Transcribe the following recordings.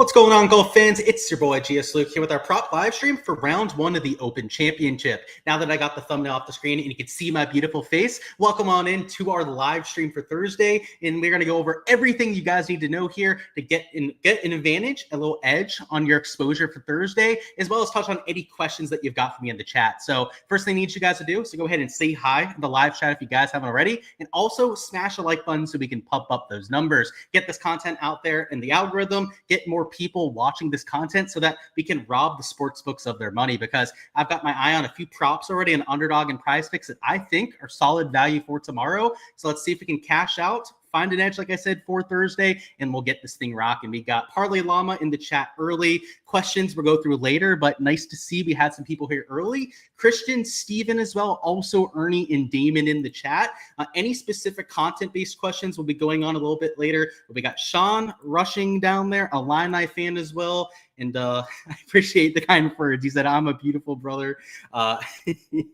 What's going on, golf fans? It's your boy Gsluke here with our prop live stream for round one of the Open Championship. Now that I got the thumbnail off the screen and you can see my beautiful face, welcome on in to our live stream for Thursday, and we're going to go over everything you guys need to know here to get an advantage, a little edge on your exposure for Thursday, as well as touch on any questions that you've got for me in the chat. So first thing I need you guys to do is to go ahead and say hi in the live chat if you guys haven't already, and also smash a like button so we can pump up those numbers, get this content out there in the algorithm, get more people watching this content so that we can rob the sports books of their money, because I've got my eye on a few props already on Underdog and Prize Picks that I think are solid value for tomorrow. So let's see if we can cash out, find an edge, like I said, for Thursday, and we'll get this thing rocking. We got Parlay Llama in the chat early. Questions we'll go through later, but nice to see we had some people here early. Christian, Steven as well, also Ernie and Damon in the chat. Any specific content-based questions will be going on a little bit later. But we got Sean rushing down there, a Illini fan as well. And I appreciate the kind words. He said, I'm a beautiful brother.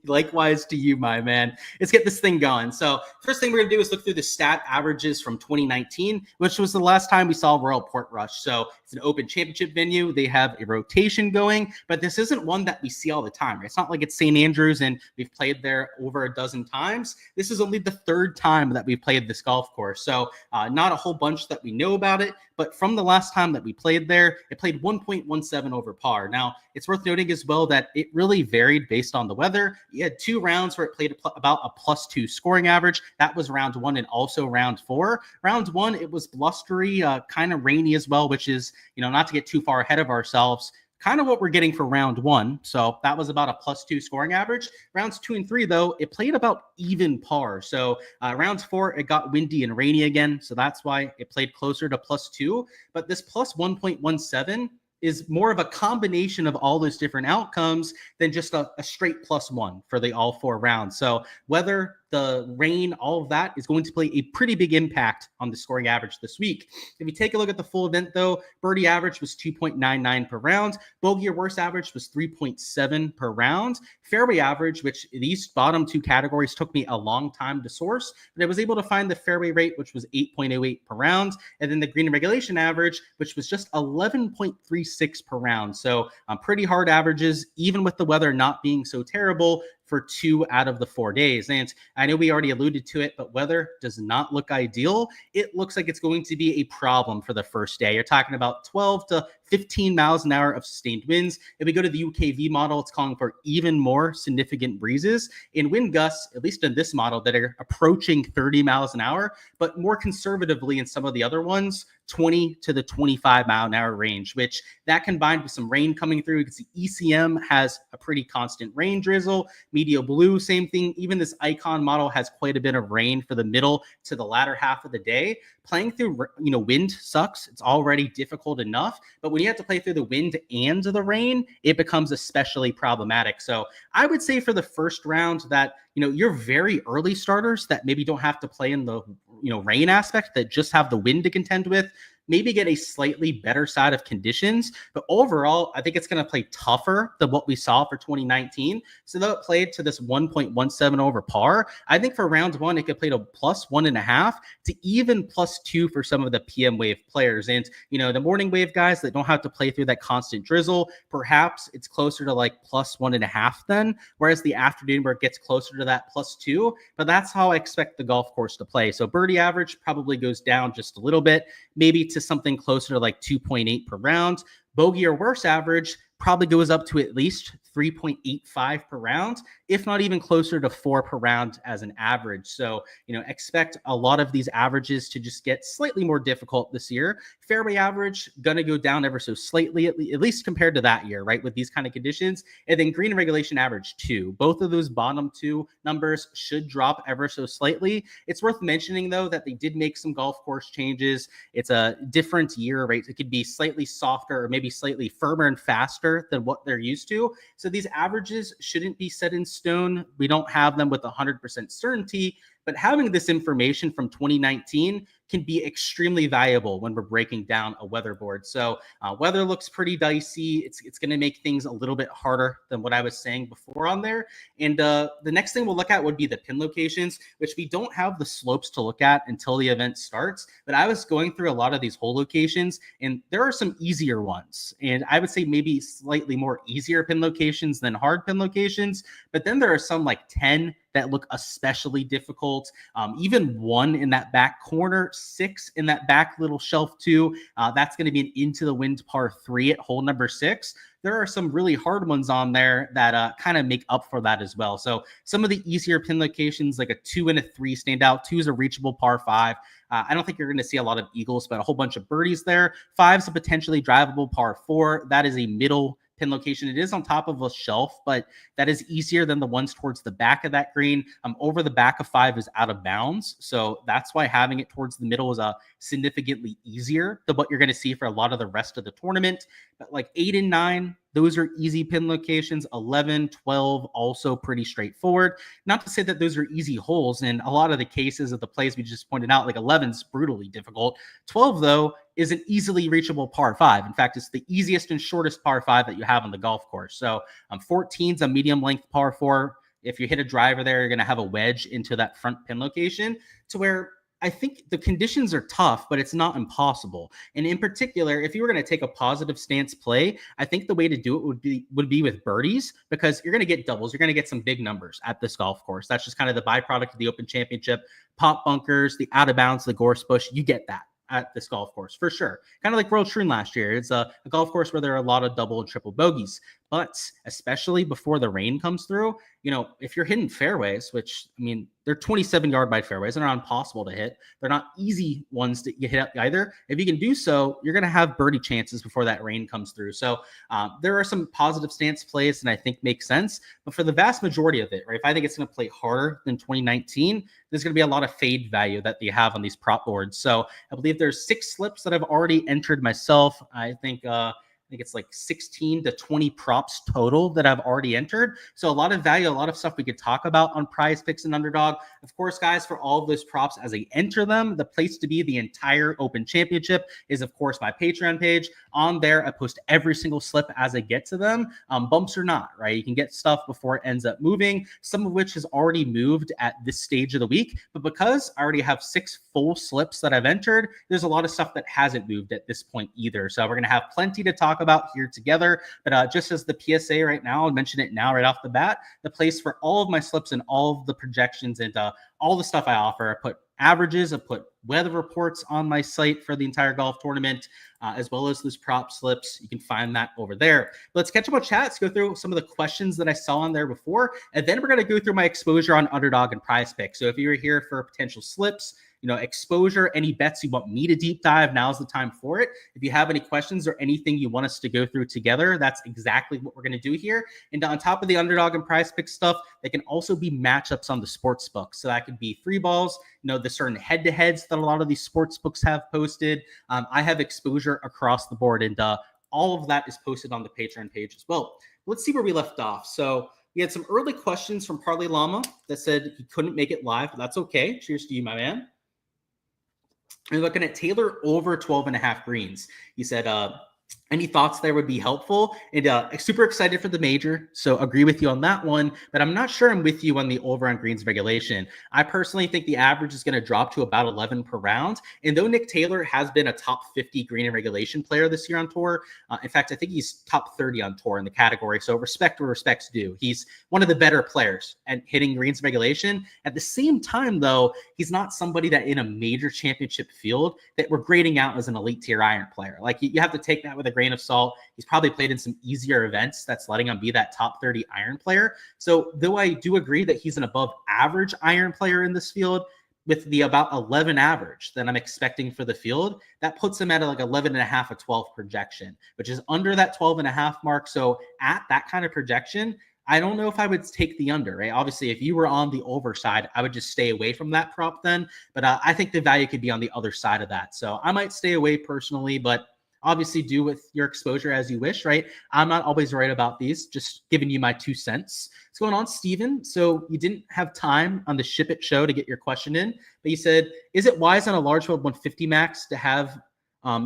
Likewise to you, my man. Let's get this thing going. So first thing we're going to do is look through the stat averages from 2019, which was the last time we saw Royal Portrush. So it's an Open Championship venue. They have a rotation going, but this isn't one that we see all the time. Right? It's not like it's St. Andrews and we've played there over a dozen times. This is only the third time that we've played this golf course. So not a whole bunch that we know about it, but from the last time that we played there, it played 1.17 over par. Now, it's worth noting as well that it really varied based on the weather. You had 2 rounds where it played about a +2 scoring average. That was round 1 and also round 4. Round 1, it was blustery, kind of rainy as well, which is, not to get too far ahead of ourselves, kind of what we're getting for round 1. So that was about a +2 scoring average. Rounds 2 and 3, though, it played about even par. So rounds 4, it got windy and rainy again. So that's why it played closer to +2. But this +1.17 is more of a combination of all those different outcomes than just a straight +1 for the all 4 rounds. So whether the rain, all of that is going to play a pretty big impact on the scoring average this week. If you take a look at the full event, though, birdie average was 2.99 per round. Bogey or worse average was 3.7 per round. Fairway average, which these bottom 2 categories took me a long time to source, but I was able to find the fairway rate, which was 8.08 per round. And then the green and regulation average, which was just 11.36 per round. So pretty hard averages, even with the weather not being so terrible, for 2 out of the 4 days. And I know we already alluded to it, but weather does not look ideal. It looks like it's going to be a problem for the first day. You're talking about 12 to 15 miles an hour of sustained winds. If we go to the UKV model, it's calling for even more significant breezes in wind gusts, at least in this model, that are approaching 30 miles an hour, but more conservatively in some of the other ones, 20 to the 25 mile an hour range, which that combined with some rain coming through, because the ECM has a pretty constant rain drizzle. Medio blue, same thing. Even this icon model has quite a bit of rain for the middle to the latter half of the day. Playing through, wind sucks. It's already difficult enough, but when you have to play through the wind and the rain, it becomes especially problematic. So I would say for the first round that, your very early starters that maybe don't have to play in the, rain aspect, that just have the wind to contend with, maybe get a slightly better side of conditions. But overall, I think it's going to play tougher than what we saw for 2019. So though it played to this 1.17 over par, I think for round 1, it could play to +1.5 to even +2 for some of the PM wave players. And, the morning wave guys that don't have to play through that constant drizzle, perhaps it's closer to like +1.5 then, whereas the afternoon where it gets closer to that +2. But that's how I expect the golf course to play. So birdie average probably goes down just a little bit, maybe to something closer to like 2.8 per round. Bogey or worse average probably goes up to at least 3.85 per round, if not even closer to 4 per round as an average. So, expect a lot of these averages to just get slightly more difficult this year. Fairway average going to go down ever so slightly, at least compared to that year, right, with these kind of conditions. And then green and regulation average 2. Both of those bottom 2 numbers should drop ever so slightly. It's worth mentioning, though, that they did make some golf course changes. It's a different year, right? It could be slightly softer or maybe slightly firmer and faster than what they're used to. So these averages shouldn't be set in stone. We don't have them with 100% certainty, but having this information from 2019 can be extremely valuable when we're breaking down a weather board. So weather looks pretty dicey. It's going to make things a little bit harder than what I was saying before on there. And the next thing we'll look at would be the pin locations, which we don't have the slopes to look at until the event starts. But I was going through a lot of these hole locations, and there are some easier ones. And I would say maybe slightly more easier pin locations than hard pin locations. But then there are some like 10 that look especially difficult. Even 1 in that back corner, 6 in that back little shelf 2. That's going to be an into the wind par 3 at hole number 6. There are some really hard ones on there that kind of make up for that as well. So some of the easier pin locations, like a 2 and a 3 stand out. 2 is a reachable par 5. I don't think you're going to see a lot of eagles, but a whole bunch of birdies there. 5 is a potentially drivable par 4. That is a middle pin location. It is on top of a shelf, but that is easier than the ones towards the back of that green. Over the back of 5 is out of bounds. So that's why having it towards the middle is significantly easier than what you're going to see for a lot of the rest of the tournament. But like 8 and 9, those are easy pin locations. 11, 12, also pretty straightforward. Not to say that those are easy holes. In a lot of the cases of the plays we just pointed out, like 11's brutally difficult. 12, though, is an easily reachable par 5. In fact, it's the easiest and shortest par 5 that you have on the golf course. So 14's a medium length par 4. If you hit a driver there, you're going to have a wedge into that front pin location, to where I think the conditions are tough, but it's not impossible. And in particular, if you were going to take a positive stance play, I think the way to do it would be with birdies, because you're going to get doubles. You're going to get some big numbers at this golf course. That's just kind of the byproduct of the Open Championship. Pop bunkers, the out of bounds, the gorse bush, you get that at this golf course for sure. Kind of like World Troon last year. It's a golf course where there are a lot of double and triple bogeys. But especially before the rain comes through, if you're hitting fairways, which, I mean, they're 27-yard wide fairways, and they're not impossible to hit. They're not easy ones to get hit either. If you can do so, you're going to have birdie chances before that rain comes through. So there are some positive stance plays that I think make sense. But for the vast majority of it, right, if I think it's going to play harder than 2019, there's going to be a lot of fade value that you have on these prop boards. So I believe there's 6 slips that I've already entered myself. I think it's like 16 to 20 props total that I've already entered. So a lot of value, a lot of stuff we could talk about on Prize Picks and Underdog. Of course, guys, for all of those props as I enter them, the place to be the entire Open Championship is, of course, my Patreon page. On there, I post every single slip as I get to them, bumps or not, right? You can get stuff before it ends up moving, some of which has already moved at this stage of the week. But because I already have 6 full slips that I've entered, there's a lot of stuff that hasn't moved at this point either. So we're going to have plenty to talk about here together. But just as the PSA right now, I'll mention it now right off the bat, the place for all of my slips and all of the projections and all the stuff I offer. I put averages, I put weather reports on my site for the entire golf tournament, as well as those prop slips. You can find that over there. But let's catch up on chat. Let's go through some of the questions that I saw on there before, and then we're going to go through my exposure on Underdog and Prize Picks. So if you're here for potential slips, exposure, any bets you want me to deep dive, now's the time for it. If you have any questions or anything you want us to go through together, that's exactly what we're going to do here. And on top of the Underdog and Prize Pick stuff, they can also be matchups on the sports book. So that could be 3 balls, the certain head-to-heads that a lot of these sports books have posted. I have exposure across the board, and all of that is posted on the Patreon page as well. Let's see where we left off. So we had some early questions from Parlay Llama that said he couldn't make it live, but that's okay. Cheers to you, my man. We're looking at Taylor over 12.5 greens. He said, any thoughts there would be helpful. And super excited for the major, so agree with you on that one. But I'm not sure I'm with you on the over on greens regulation. I personally think the average is going to drop to about 11 per round. And though Nick Taylor has been a top 50 green and regulation player this year on tour, in fact, I think he's top 30 on tour in the category. So respect where respect's due. He's one of the better players at hitting greens and regulation. At the same time, though, he's not somebody that in a major championship field that we're grading out as an elite tier iron player. Like you have to take that with a grain of salt. He's probably played in some easier events that's letting him be that top 30 iron player. So though I do agree that he's an above average iron player in this field with the about 11 average that I'm expecting for the field, that puts him at like 11.5, a 12 projection, which is under that 12.5 mark. So at that kind of projection, I don't know if I would take the under, right? Obviously, if you were on the over side, I would just stay away from that prop then. But I think the value could be on the other side of that. So I might stay away personally, but Obviously, do with your exposure as you wish, right? I'm not always right about these, just giving you my 2 cents. What's going on, Steven? So you didn't have time on the Ship It show to get your question in, but you said, is it wise on a large field 150 max to have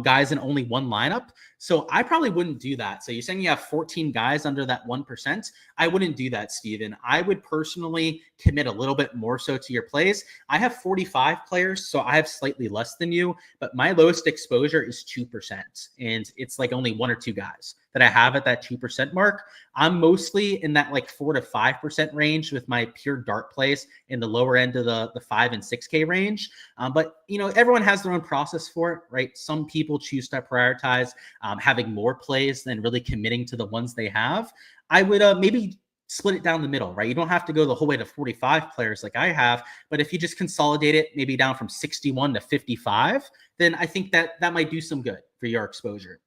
guys in only one lineup? So I probably wouldn't do that. So you're saying you have 14 guys under that 1%. I wouldn't do that, Steven. I would personally commit a little bit more so to your plays. I have 45 players, so I have slightly less than you, but my lowest exposure is 2%. And it's like only 1 or 2 guys that I have at that 2% mark. I'm mostly in that like 4 to 5% range with my pure dart plays in the lower end of the 5 and 6K range. But, everyone has their own process for it, right? Some people choose to prioritize having more plays than really committing to the ones they have. I would maybe split it down the middle, right? You don't have to go the whole way to 45 players like I have, but if you just consolidate it maybe down from 61 to 55, then I think that might do some good for your exposure.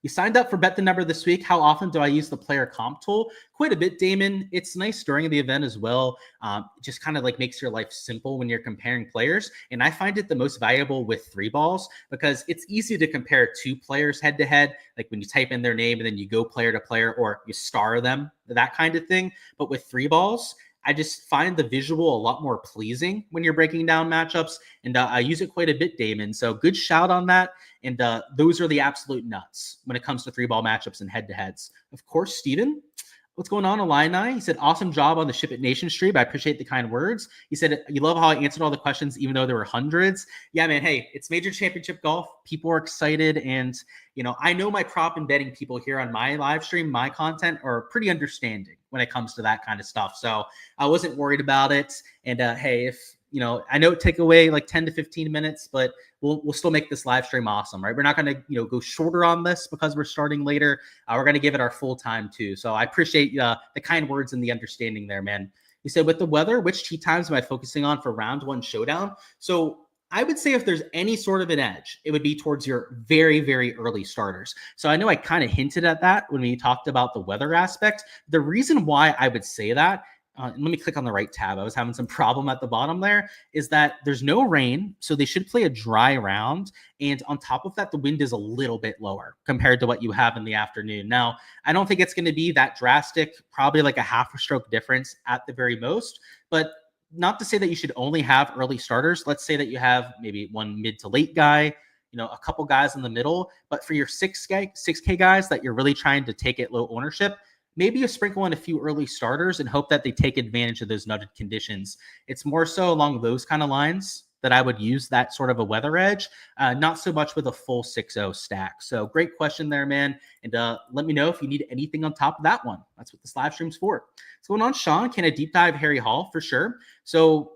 You signed up for Bet the Number this week. How often do I use the player comp tool? Quite a bit, Damon. It's nice during the event as well. Just kind of like makes your life simple when you're comparing players. And I find it the most valuable with 3-balls because it's easy to compare 2 players head to head. Like when you type in their name and then you go player to player or you star them, that kind of thing. But with 3-balls, I just find the visual a lot more pleasing when you're breaking down matchups, and I use it quite a bit, Damon. So good shout on that. And those are the absolute nuts when it comes to 3-ball matchups and head-to-heads. Of course, Steven, what's going on, Illini? He said, awesome job on the Ship It Nation stream. I appreciate the kind words. He said, you love how I answered all the questions, even though there were hundreds. Yeah, man. Hey, it's Major Championship Golf. People are excited. And, I know my prop and betting people here on my live stream, my content are pretty understanding when it comes to that kind of stuff. So I wasn't worried about it. And hey, if, I know it take away like 10 to 15 minutes, but we'll still make this live stream awesome, right? We're not going to, go shorter on this because we're starting later. We're going to give it our full time too. So I appreciate the kind words and the understanding there, man. You said, with the weather, which tee times am I focusing on for round 1 showdown? So I would say if there's any sort of an edge, it would be towards your very, very early starters. So I know I kind of hinted at that when we talked about the weather aspect. The reason why I would say that, let me click on the right tab. I was having some problem at the bottom there, is that there's no rain. So they should play a dry round. And on top of that, the wind is a little bit lower compared to what you have in the afternoon. Now, I don't think it's going to be that drastic, probably like a half a stroke difference at the very most, but not to say that you should only have early starters. Let's say that you have maybe one mid to late guy, a couple guys in the middle, but for your 6K guys that you're really trying to take at low ownership, maybe you sprinkle in a few early starters and hope that they take advantage of those nutted conditions. It's more so along those kind of lines that I would use that sort of a weather edge, not so much with a full 6-0 stack. So great question there, man. And let me know if you need anything on top of that one. That's what this live stream's for. What's going on, Sean? Can I deep dive Harry Hall? For sure. So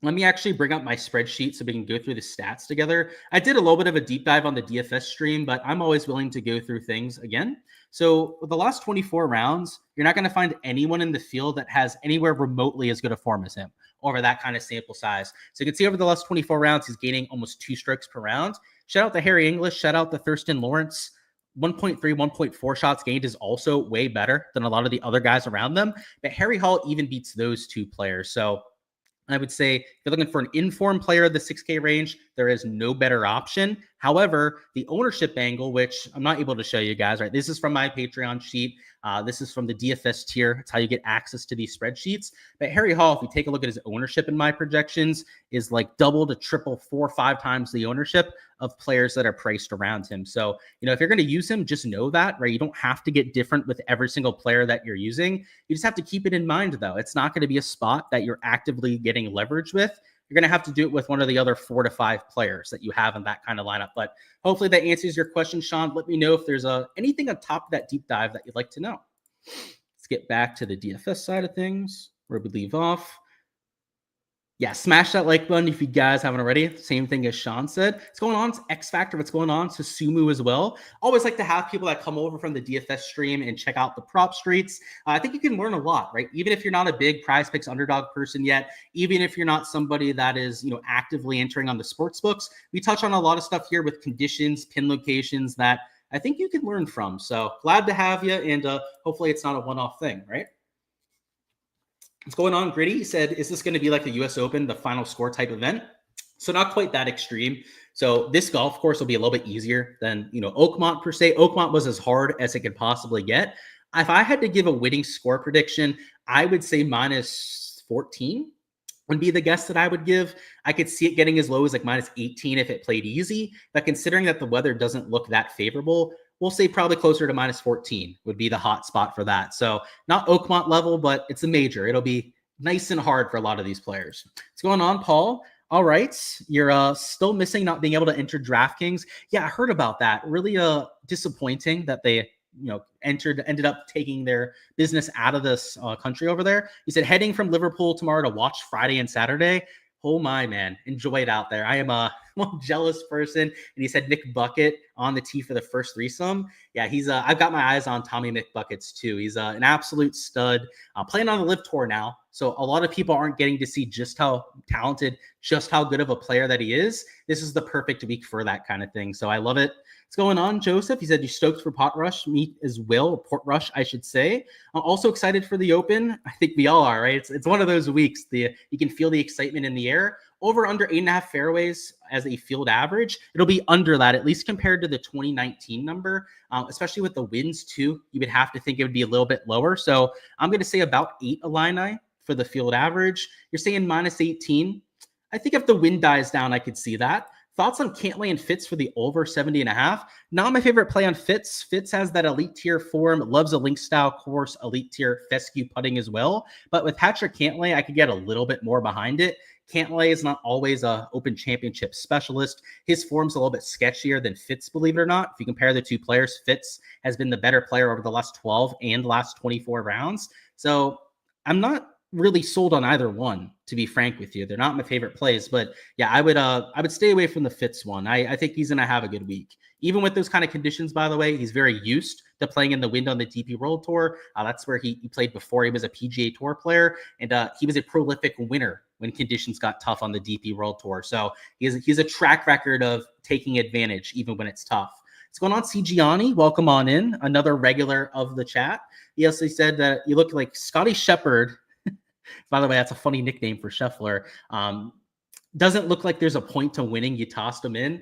let me actually bring up my spreadsheet so we can go through the stats together. I did a little bit of a deep dive on the DFS stream, but I'm always willing to go through things again. So with the last 24 rounds, you're not going to find anyone in the field that has anywhere remotely as good a form as him over that kind of sample size. So you can see over the last 24 rounds, he's gaining almost 2 strokes per round. Shout out to Harry English. Shout out to Thurston Lawrence. 1.3, 1.4 shots gained is also way better than a lot of the other guys around them. But Harry Hall even beats those 2 players. So I would say if you're looking for an informed player of the 6K range, there is no better option. However, the ownership angle, which I'm not able to show you guys, right? This is from my Patreon sheet. This is from the DFS tier. It's how you get access to these spreadsheets. But Harry Hall, if you take a look at his ownership in my projections, is like double to triple, 4 or 5 times the ownership of players that are priced around him. So, if you're going to use him, just know that, right? You don't have to get different with every single player that you're using. You just have to keep it in mind, though. It's not going to be a spot that you're actively getting leverage with. You're going to have to do it with one of the other 4 to 5 players that you have in that kind of lineup. But hopefully that answers your question, Sean. Let me know if there's anything on top of that deep dive that you'd like to know. Let's get back to the DFS side of things where we leave off. Yeah, smash that like button if you guys haven't already. Same thing as Sean said. What's going on? It's X Factor. What's going on? Susumu as well. Always like to have people that come over from the DFS stream and check out the prop streets. I think you can learn a lot, right? Even if you're not a big Prize Picks underdog person yet, even if you're not somebody that is, actively entering on the sports books, we touch on a lot of stuff here with conditions, pin locations that I think you can learn from. So glad to have you, and hopefully it's not a one-off thing, right? What's going on, Gritty? He said, is this going to be like the U.S. Open, the final score type event? So not quite that extreme. So this golf course will be a little bit easier than, Oakmont per se. Oakmont was as hard as it could possibly get. If I had to give a winning score prediction, I would say minus 14 would be the guess that I would give. I could see it getting as low as like minus 18 if it played easy. But considering that the weather doesn't look that favorable, we'll say probably closer to minus 14 would be the hot spot for that. So not Oakmont level, but it's a major. It'll be nice and hard for a lot of these players. What's going on, Paul? All right, you're still missing not being able to enter DraftKings. Yeah, I heard about that. Really disappointing that they ended up taking their business out of this country over there. He said heading from Liverpool tomorrow to watch Friday and Saturday. Oh my, man, enjoy it out there. I am a jealous person. And he said Nick Bucket on the tee for the first threesome. Yeah, he's I've got my eyes on Tommy McBuckets too. He's an absolute stud. Playing on the Live Tour now, so a lot of people aren't getting to see just how talented, just how good of a player that he is. This is the perfect week for that kind of thing. So I love it. What's going on, Joseph? He said, you stoked for Portrush? Me as well, Portrush, I should say. I'm also excited for the Open. I think we all are, right? It's one of those weeks. You can feel the excitement in the air. Over under 8.5 fairways as a field average. It'll be under that, at least compared to the 2019 number, especially with the winds too. You would have to think it would be a little bit lower. So I'm going to say about 8 Illini for the field average. You're saying minus 18. I think if the wind dies down, I could see that. Thoughts on Cantlay and Fitz for the over 70.5? Not my favorite play on Fitz. Fitz has that elite tier form, loves a link style course, elite tier fescue putting as well. But with Patrick Cantlay, I could get a little bit more behind it. Cantlay is not always a Open Championship specialist. His form's a little bit sketchier than Fitz, believe it or not. If you compare the two players, Fitz has been the better player over the last 12 and last 24 rounds. So I'm not really sold on either one, to be frank with you. They're not my favorite plays, but yeah, I would stay away from the Fitz one. I think he's gonna have a good week. Even with those kind of conditions, by the way, he's very used to playing in the wind on the DP World Tour. That's where he played before he was a PGA Tour player, and he was a prolific winner when conditions got tough on the DP World Tour. So he's a track record of taking advantage even when it's tough. What's going on, C. Gianni? Welcome on in, another regular of the chat. He also said that you look like Scotty Shepard. By the way, that's a funny nickname for Scheffler. Doesn't look like there's a point to winning. You tossed him in.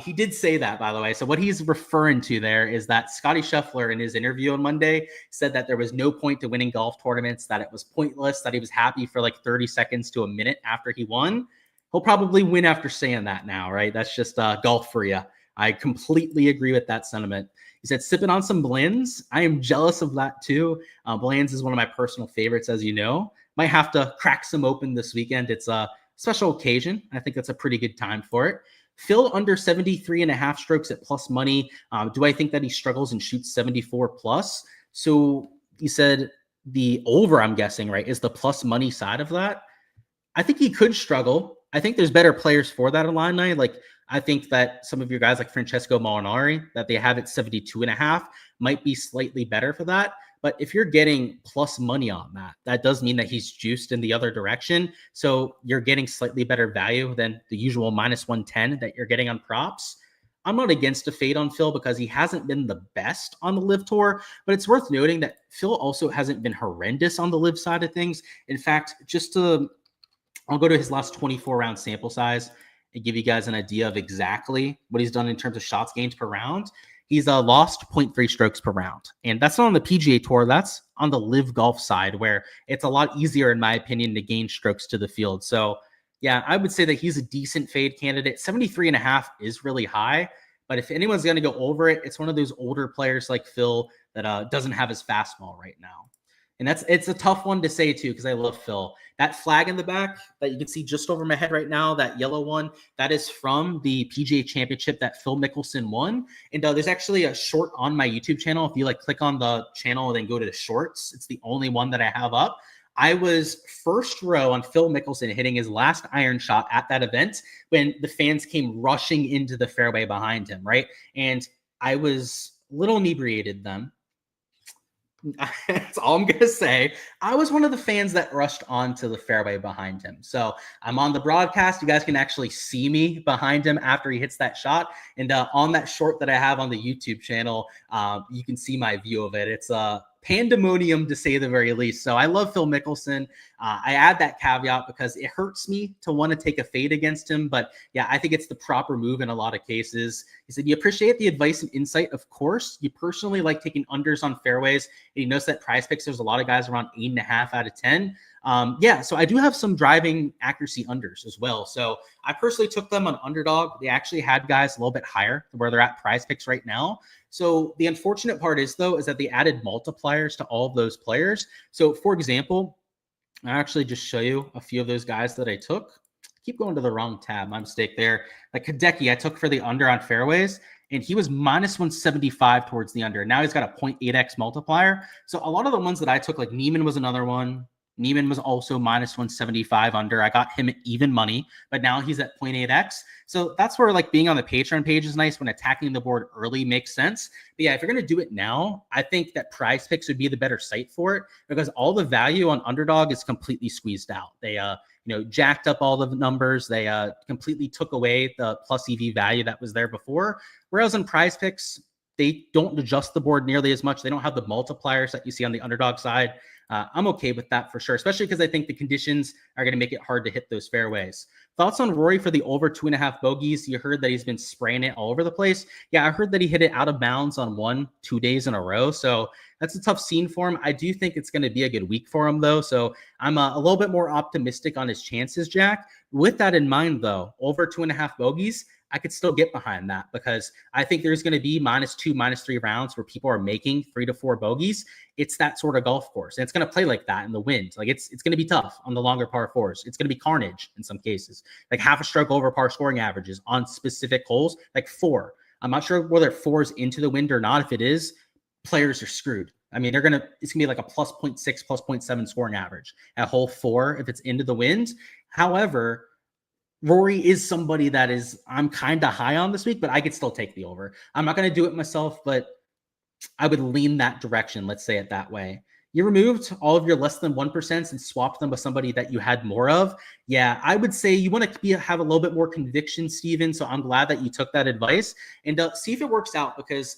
He did say that, by the way. So what he's referring to there is that Scotty Scheffler in his interview on Monday said that there was no point to winning golf tournaments, that it was pointless, that he was happy for like 30 seconds to a minute after he won. He'll probably win after saying that now, right? That's just golf for you. I completely agree with that sentiment. He said, sipping on some blends. I am jealous of that too. Blends is one of my personal favorites, as you know. Might have to crack some open this weekend. It's a special occasion. I think that's a pretty good time for it. Phil under 73.5 strokes at plus money. Do I think that he struggles and shoots 74 plus? So he said the over, I'm guessing, right, is the plus money side of that. I think he could struggle. I think there's better players for that Illini. Like, I think that some of your guys like Francesco Molinari, that they have at 72.5, might be slightly better for that. But if you're getting plus money on that, that does mean that he's juiced in the other direction. So you're getting slightly better value than the usual minus 110 that you're getting on props. I'm not against a fade on Phil because he hasn't been the best on the Live Tour, but it's worth noting that Phil also hasn't been horrendous on the Live side of things. In fact, I'll go to his last 24 round sample size and give you guys an idea of exactly what he's done in terms of shots gained per round. He's lost 0.3 strokes per round. And that's not on the PGA Tour. That's on the Live Golf side, where it's a lot easier, in my opinion, to gain strokes to the field. So, yeah, I would say that he's a decent fade candidate. 73.5 is really high. But if anyone's going to go over it, it's one of those older players like Phil that doesn't have his fastball right now. And it's a tough one to say, too, because I love Phil. That flag in the back that you can see just over my head right now, that yellow one, that is from the PGA Championship that Phil Mickelson won. And there's actually a short on my YouTube channel. If you click on the channel and then go to the shorts, it's the only one that I have up. I was first row on Phil Mickelson hitting his last iron shot at that event when the fans came rushing into the fairway behind him, right? And I was a little inebriated then. That's all I'm going to say. I was one of the fans that rushed onto the fairway behind him. So I'm on the broadcast. You guys can actually see me behind him after he hits that shot. And on that short that I have on the YouTube channel, you can see my view of it. It's pandemonium to say the very least. So I love Phil Mickelson. I add that caveat because it hurts me to want to take a fade against him. But yeah, I think it's the proper move in a lot of cases. He said, you appreciate the advice and insight, of course. You personally like taking unders on fairways. And you notice that Prize Picks, there's a lot of guys around 8.5 out of 10. Yeah, so I do have some driving accuracy unders as well. So I personally took them on Underdog. They actually had guys a little bit higher than where they're at Prize Picks right now. So the unfortunate part is, though, is that they added multipliers to all of those players. So for example, I actually just show you a few of those guys that I took. Keep going to the wrong tab. My mistake there. Like Hideki, I took for the under on fairways, and he was minus 175 towards the under. Now he's got a 0.8x multiplier. So a lot of the ones that I took, like Neiman was another one. Neiman was also minus 175 under. I got him at even money, but now he's at 0.8x. So that's where like being on the Patreon page is nice when attacking the board early makes sense. But yeah, if you're going to do it now, I think that Prize Picks would be the better site for it because all the value on Underdog is completely squeezed out. They, jacked up all the numbers. They completely took away the plus EV value that was there before. Whereas in Prize Picks, they don't adjust the board nearly as much. They don't have the multipliers that you see on the Underdog side. I'm okay with that for sure, especially because I think the conditions are going to make it hard to hit those fairways. Thoughts on Rory for the over 2.5 bogeys? You heard that he's been spraying it all over the place. Yeah, I heard that he hit it out of bounds on 2 days in a row. So that's a tough scene for him. I do think it's going to be a good week for him, though. So I'm a little bit more optimistic on his chances, Jack. With that in mind, though, over 2.5 bogeys, I could still get behind that because I think there's going to be -2, -3 rounds where people are making 3 to 4 bogeys. It's that sort of golf course. And it's going to play like that in the wind. Like it's going to be tough on the longer par fours. It's going to be carnage in some cases, like half a stroke over par scoring averages on specific holes, like 4. I'm not sure whether 4 is into the wind or not. If it is, players are screwed. I mean, it's going to be like a plus 0.6, plus 0.7 scoring average at hole 4 if it's into the wind. However, Rory is somebody that I'm kind of high on this week, but I could still take the over. I'm not going to do it myself, but I would lean that direction. Let's say it that way. You removed all of your less than 1% and swapped them with somebody that you had more of. Yeah, I would say you want to have a little bit more conviction, Steven. So I'm glad that you took that advice and see if it works out, because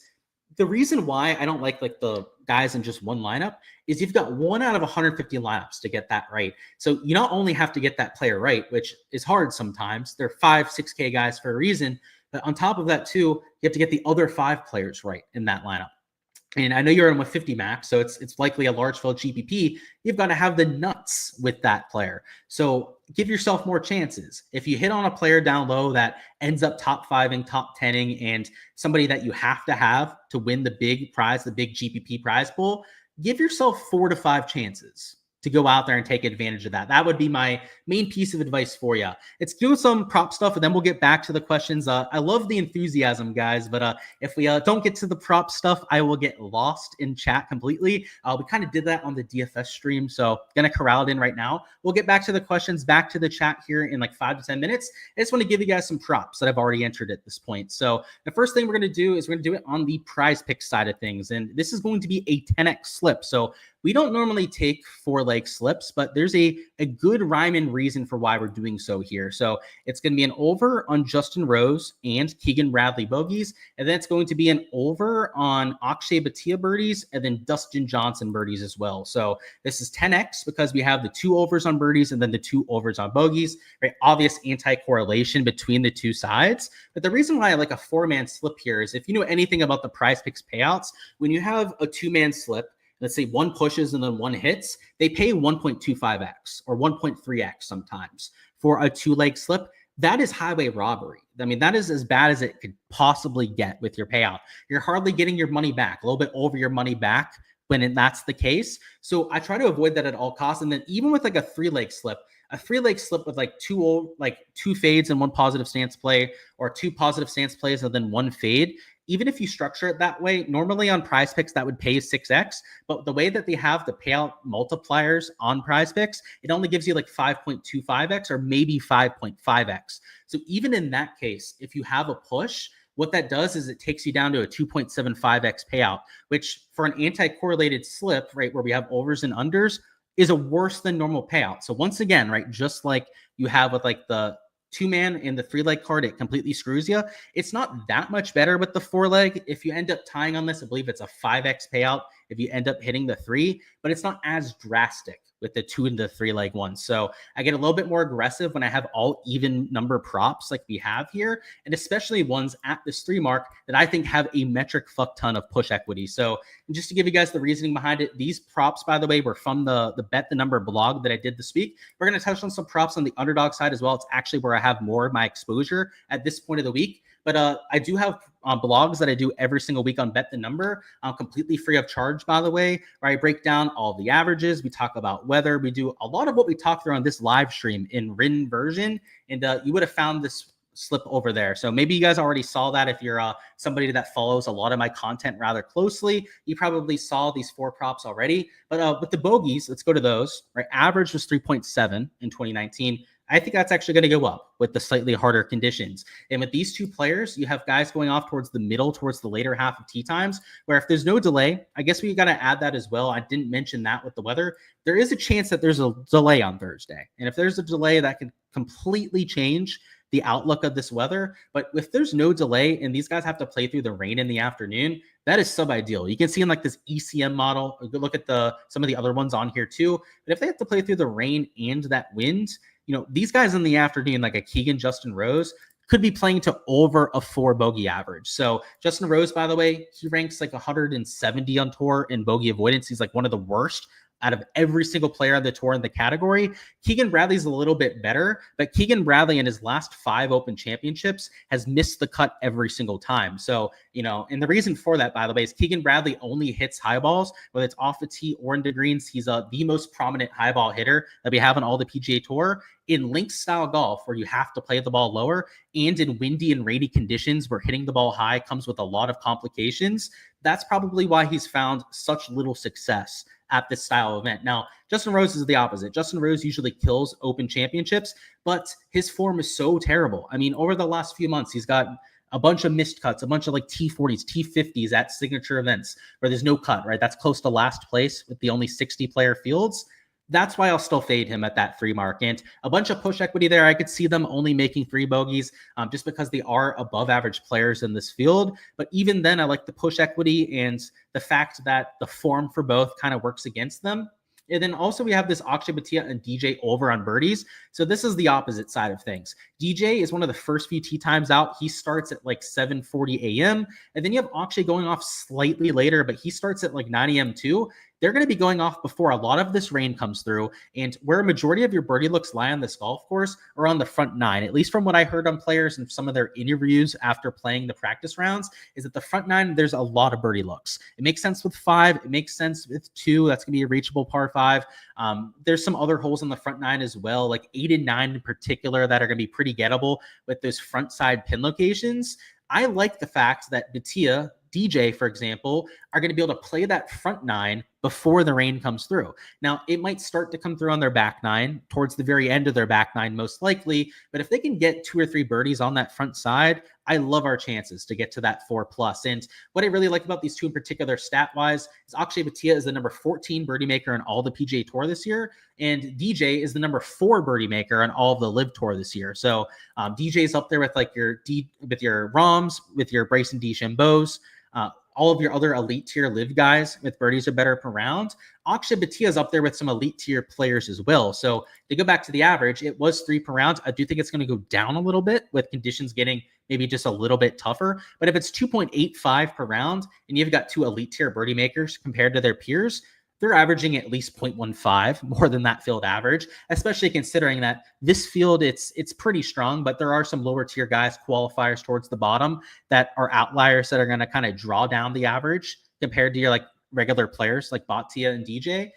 the reason why I don't like the guys in just one lineup is you've got 1 out of 150 lineups to get that right. So you not only have to get that player right, which is hard sometimes. They're 5, 6K guys for a reason. But on top of that, too, you have to get the other 5 players right in that lineup. And I know you're in with 50 max, so it's likely a large field GPP. You've got to have the nuts with that player. So give yourself more chances. If you hit on a player down low that ends up top 5ing, top 10ing, and somebody that you have to win the big prize, the big GPP prize pool, give yourself 4 to 5 chances to go out there and take advantage of that. That would be my main piece of advice for you. It's doing some prop stuff, and then we'll get back to the questions. I love the enthusiasm, guys, but if we don't get to the prop stuff, I will get lost in chat completely. We kind of did that on the DFS stream, so going to corral it in right now. We'll get back to the questions, back to the chat here in like 5 to 10 minutes. I just want to give you guys some props that I've already entered at this point. So the first thing we're going to do is we're going to do it on the Prize Pick side of things, and this is going to be a 10x slip. So we don't normally take 4-leg slips, but there's a good rhyme and reason for why we're doing so here. So it's going to be an over on Justin Rose and Keegan Bradley bogeys, and then it's going to be an over on Akshay Bhatia birdies and then Dustin Johnson birdies as well. So this is 10x because we have the 2 overs on birdies and then the 2 overs on bogeys. Right? Obvious anti-correlation between the 2 sides. But the reason why I like a 4-man slip here is if you know anything about the Prize Picks payouts, when you have a 2-man slip, let's say 1 pushes and then 1 hits, they pay 1.25x or 1.3x sometimes for a 2-leg slip. That is highway robbery. I mean, that is as bad as it could possibly get with your payout. You're hardly getting your money back, a little bit over your money back when that's the case. So I try to avoid that at all costs. And then even with like a 3-leg slip, with like 2 fades and 1 positive stance play, or 2 positive stance plays and then 1 fade, even if you structure it that way, normally on Prize Picks, that would pay 6x. But the way that they have the payout multipliers on Prize Picks, it only gives you like 5.25x or maybe 5.5x. So even in that case, if you have a push, what that does is it takes you down to a 2.75x payout, which for an anti-correlated slip, right, where we have overs and unders, is a worse than normal payout. So once again, right, just like you have with like the 2-man and the 3-leg card, it completely screws you. It's not that much better with the 4-leg. If you end up tying on this, I believe it's a 5x payout if you end up hitting the 3, but it's not as drastic with the 2 and the 3 leg ones. So I get a little bit more aggressive when I have all even number props like we have here, and especially ones at this 3 mark that I think have a metric fuck ton of push equity. So just to give you guys the reasoning behind it, these props, by the way, were from the Bet the Number blog that I did this week. We're going to touch on some props on the Underdog side as well. It's actually where I have more of my exposure at this point of the week. But I do have blogs that I do every single week on Bet the Number, completely free of charge, by the way, where I break down all the averages. We talk about weather. We do a lot of what we talk through on this live stream in written version. And you would have found this slip over there. So maybe you guys already saw that. If you're somebody that follows a lot of my content rather closely, you probably saw these 4 props already. But with the bogeys, let's go to those. Right, average was 3.7 in 2019. I think that's actually going to go up with the slightly harder conditions. And with these 2 players, you have guys going off towards the middle, towards the later half of tee times, where if there's no delay, I guess we got to add that as well. I didn't mention that with the weather. There is a chance that there's a delay on Thursday. And if there's a delay, that can completely change the outlook of this weather. But if there's no delay and these guys have to play through the rain in the afternoon, that is sub-ideal. You can see in like this ECM model, look at some of the other ones on here too. But if they have to play through the rain and that wind, these guys in the afternoon, like a Keegan, Justin Rose, could be playing to over a 4 bogey average. So Justin Rose, by the way, he ranks like 170 on tour in bogey avoidance. He's like one of the worst out of every single player on the tour in the category. Keegan Bradley's a little bit better, but Keegan Bradley in his last 5 Open Championships has missed the cut every single time. So, and the reason for that, by the way, is Keegan Bradley only hits high balls, whether it's off the tee or into greens. He's the most prominent high ball hitter that we have on all the PGA Tour. In links style golf, where you have to play the ball lower, and in windy and rainy conditions where hitting the ball high comes with a lot of complications, that's probably why he's found such little success at this style of event. Now, Justin Rose is the opposite. Justin Rose usually kills Open Championships, but his form is so terrible. I mean, over the last few months, he's got a bunch of missed cuts, a bunch of like T40s, T50s at signature events where there's no cut, right? That's close to last place with the only 60 player fields. That's why I'll still fade him at that 3 mark. And a bunch of push equity there. I could see them only making 3 bogeys just because they are above average players in this field. But even then, I like the push equity and the fact that the form for both kind of works against them. And then also we have this Akshay Bhatia and DJ over on birdies. So this is the opposite side of things. DJ is one of the first few tee times out. He starts at like 7:40 a.m. And then you have Akshay going off slightly later, but he starts at like 9 a.m. too. They're going to be going off before a lot of this rain comes through. And where a majority of your birdie looks lie on this golf course are on the front 9, at least from what I heard on players and some of their interviews after playing the practice rounds, is that the front 9, there's a lot of birdie looks. It makes sense with 5. It makes sense with 2. That's going to be a reachable par 5. There's some other holes on the front 9 as well, like 8 and 9 in particular, that are going to be pretty gettable with those front side pin locations. I like the fact that Bhatia, DJ, for example, are going to be able to play that front 9 before the rain comes through. Now, it might start to come through on their back 9, towards the very end of their back 9, most likely. But if they can get 2 or 3 birdies on that front side, I love our chances to get to that 4+. And what I really like about these 2 in particular, stat-wise, is Akshay Bhatia is the number 14 birdie maker on all the PGA Tour this year, and DJ is the number 4 birdie maker on all of the Live Tour this year. So DJ's up there with like your Roms, with your Bryson DeChambeaus, all of your other elite tier live guys with birdies are better per round. Akshay Bhatia is up there with some elite tier players as well. So to go back to the average, it was 3 per round. I do think it's going to go down a little bit with conditions getting maybe just a little bit tougher. But if it's 2.85 per round and you've got 2 elite tier birdie makers compared to their peers, they're averaging at least 0.15 more than that field average, especially considering that this field, it's pretty strong, but there are some lower tier guys, qualifiers towards the bottom, that are outliers that are going to kind of draw down the average compared to your like regular players like Bhatia and DJ.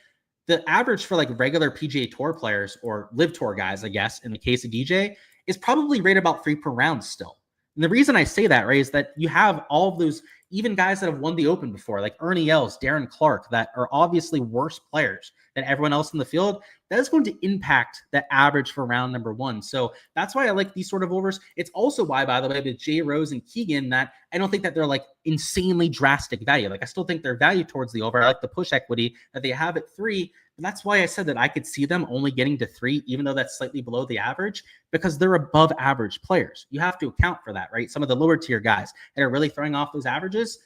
The average for like regular PGA Tour players or Live Tour guys, I guess, in the case of DJ, is probably right about 3 per round still. And the reason I say that, right, is that you have all of those, even guys that have won the Open before, like Ernie Els, Darren Clark, that are obviously worse players than everyone else in the field. That is going to impact the average for round number 1. So that's why I like these sort of overs. It's also why, by the way, with Jay Rose and Keegan, that I don't think that they're like insanely drastic value. Like I still think they're value towards the over. I like the push equity that they have at 3. And that's why I said that I could see them only getting to 3, even though that's slightly below the average, because they're above average players. You have to account for that, right? Some of the lower tier guys that are really throwing off those averages,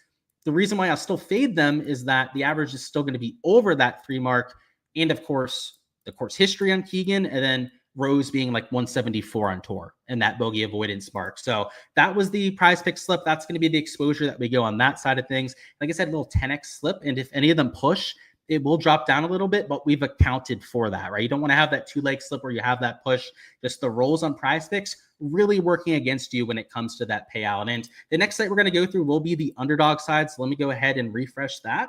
The reason why I'll still fade them is that the average is still going to be over that 3 mark. And of course, the course history on Keegan, and then Rose being like 174 on tour and that bogey avoidance mark. So that was the prize pick slip. That's going to be the exposure that we go on that side of things. Like I said, a little 10x slip. And if any of them push, it will drop down a little bit, but we've accounted for that, right? You don't want to have that 2-leg slip where you have that push. Just the rolls on prize picks really working against you when it comes to that payout. And the next site we're going to go through will be the underdog side. So let me go ahead and refresh that.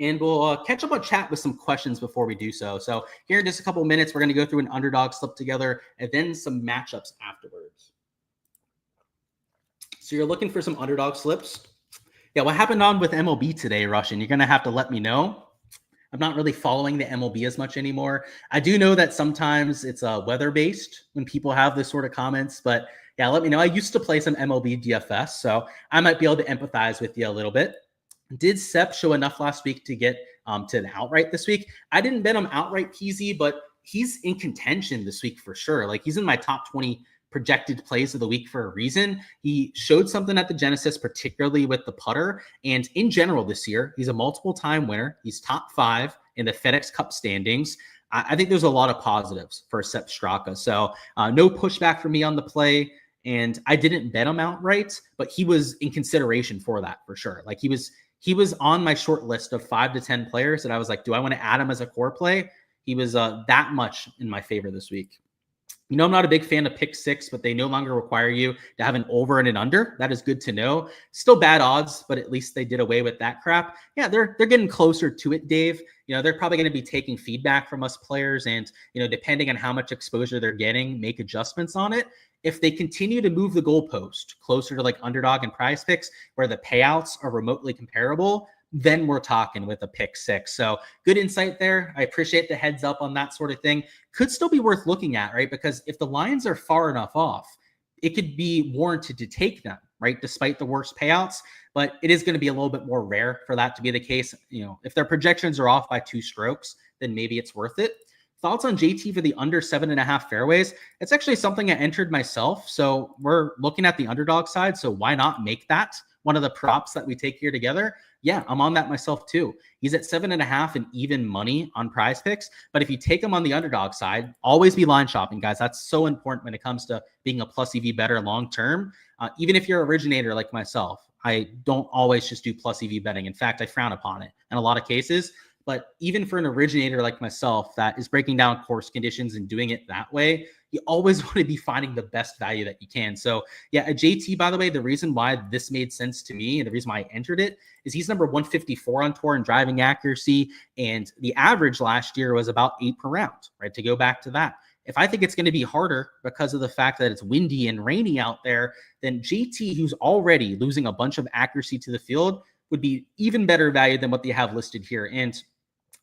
And we'll catch up on chat with some questions before we do so. So here in just a couple of minutes, we're going to go through an underdog slip together and then some matchups afterwards. So you're looking for some underdog slips. Yeah, what happened on with MLB today, Russian? You're going to have to let me know. I'm not really following the MLB as much anymore. I do know that sometimes it's weather-based when people have this sort of comments, but yeah, let me know. I used to play some MLB DFS, so I might be able to empathize with you a little bit. Did Sepp show enough last week to get to an outright this week? I didn't bet him outright, PZ, but he's in contention this week for sure. Like, he's in my top 20 projected plays of the week for a reason. He showed something at the Genesis, particularly with the putter. And in general this year, he's a multiple time winner. He's top 5 in the FedEx Cup standings. I think there's a lot of positives for Sepp Straka. So no pushback for me on the play. And I didn't bet him outright, but he was in consideration for that for sure. Like, he was on my short list of 5 to 10 players that I was like, do I want to add him as a core play? He was that much in my favor this week. You know, I'm not a big fan of pick 6, but they no longer require you to have an over and an under. That is good to know. Still bad odds, but at least they did away with that crap. Yeah, they're getting closer to it, Dave. You know, they're probably going to be taking feedback from us players and, you know, depending on how much exposure they're getting, make adjustments on it. If they continue to move the goalpost closer to like underdog and prize picks where the payouts are remotely comparable, then we're talking with a pick 6. So good insight there. I appreciate the heads up on that sort of thing. Could still be worth looking at, right? Because if the lines are far enough off, it could be warranted to take them, right? Despite the worst payouts, but it is going to be a little bit more rare for that to be the case. You know, if their projections are off by 2 strokes, then maybe it's worth it. Thoughts on JT for the under 7.5 fairways? It's actually something I entered myself. So we're looking at the underdog side. So why not make that one of the props that we take here together? Yeah, I'm on that myself too. He's at 7.5 and even money on prize picks. But if you take him on the underdog side, always be line shopping, guys. That's so important when it comes to being a plus EV better long-term. Even if you're an originator like myself, I don't always just do plus EV betting. In fact, I frown upon it in a lot of cases. But even for an originator like myself that is breaking down course conditions and doing it that way, you always want to be finding the best value that you can. So yeah, a JT, by the way, the reason why this made sense to me and the reason why I entered it is he's number 154 on tour in driving accuracy. And the average last year was about 8 per round, right? To go back to that. If I think it's going to be harder because of the fact that it's windy and rainy out there, then JT, who's already losing a bunch of accuracy to the field, would be even better value than what they have listed here. And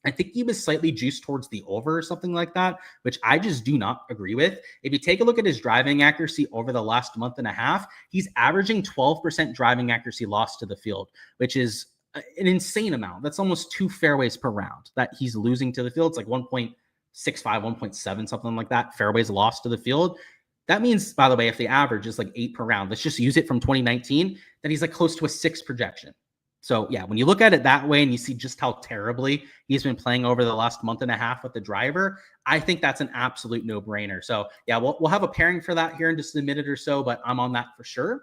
I think he was slightly juiced towards the over or something like that, which I just do not agree with. If you take a look at his driving accuracy over the last month and a half, he's averaging 12% driving accuracy loss to the field, which is an insane amount. That's almost 2 fairways per round that he's losing to the field. It's like 1.65, 1.7, something like that, fairways lost to the field. That means, by the way, if the average is like 8 per round, let's just use it from 2019, then he's like close to a 6 projection. So yeah, when you look at it that way and you see just how terribly he's been playing over the last month and a half with the driver, I think that's an absolute no-brainer. So yeah, we'll have a pairing for that here in just a minute or so, but I'm on that for sure.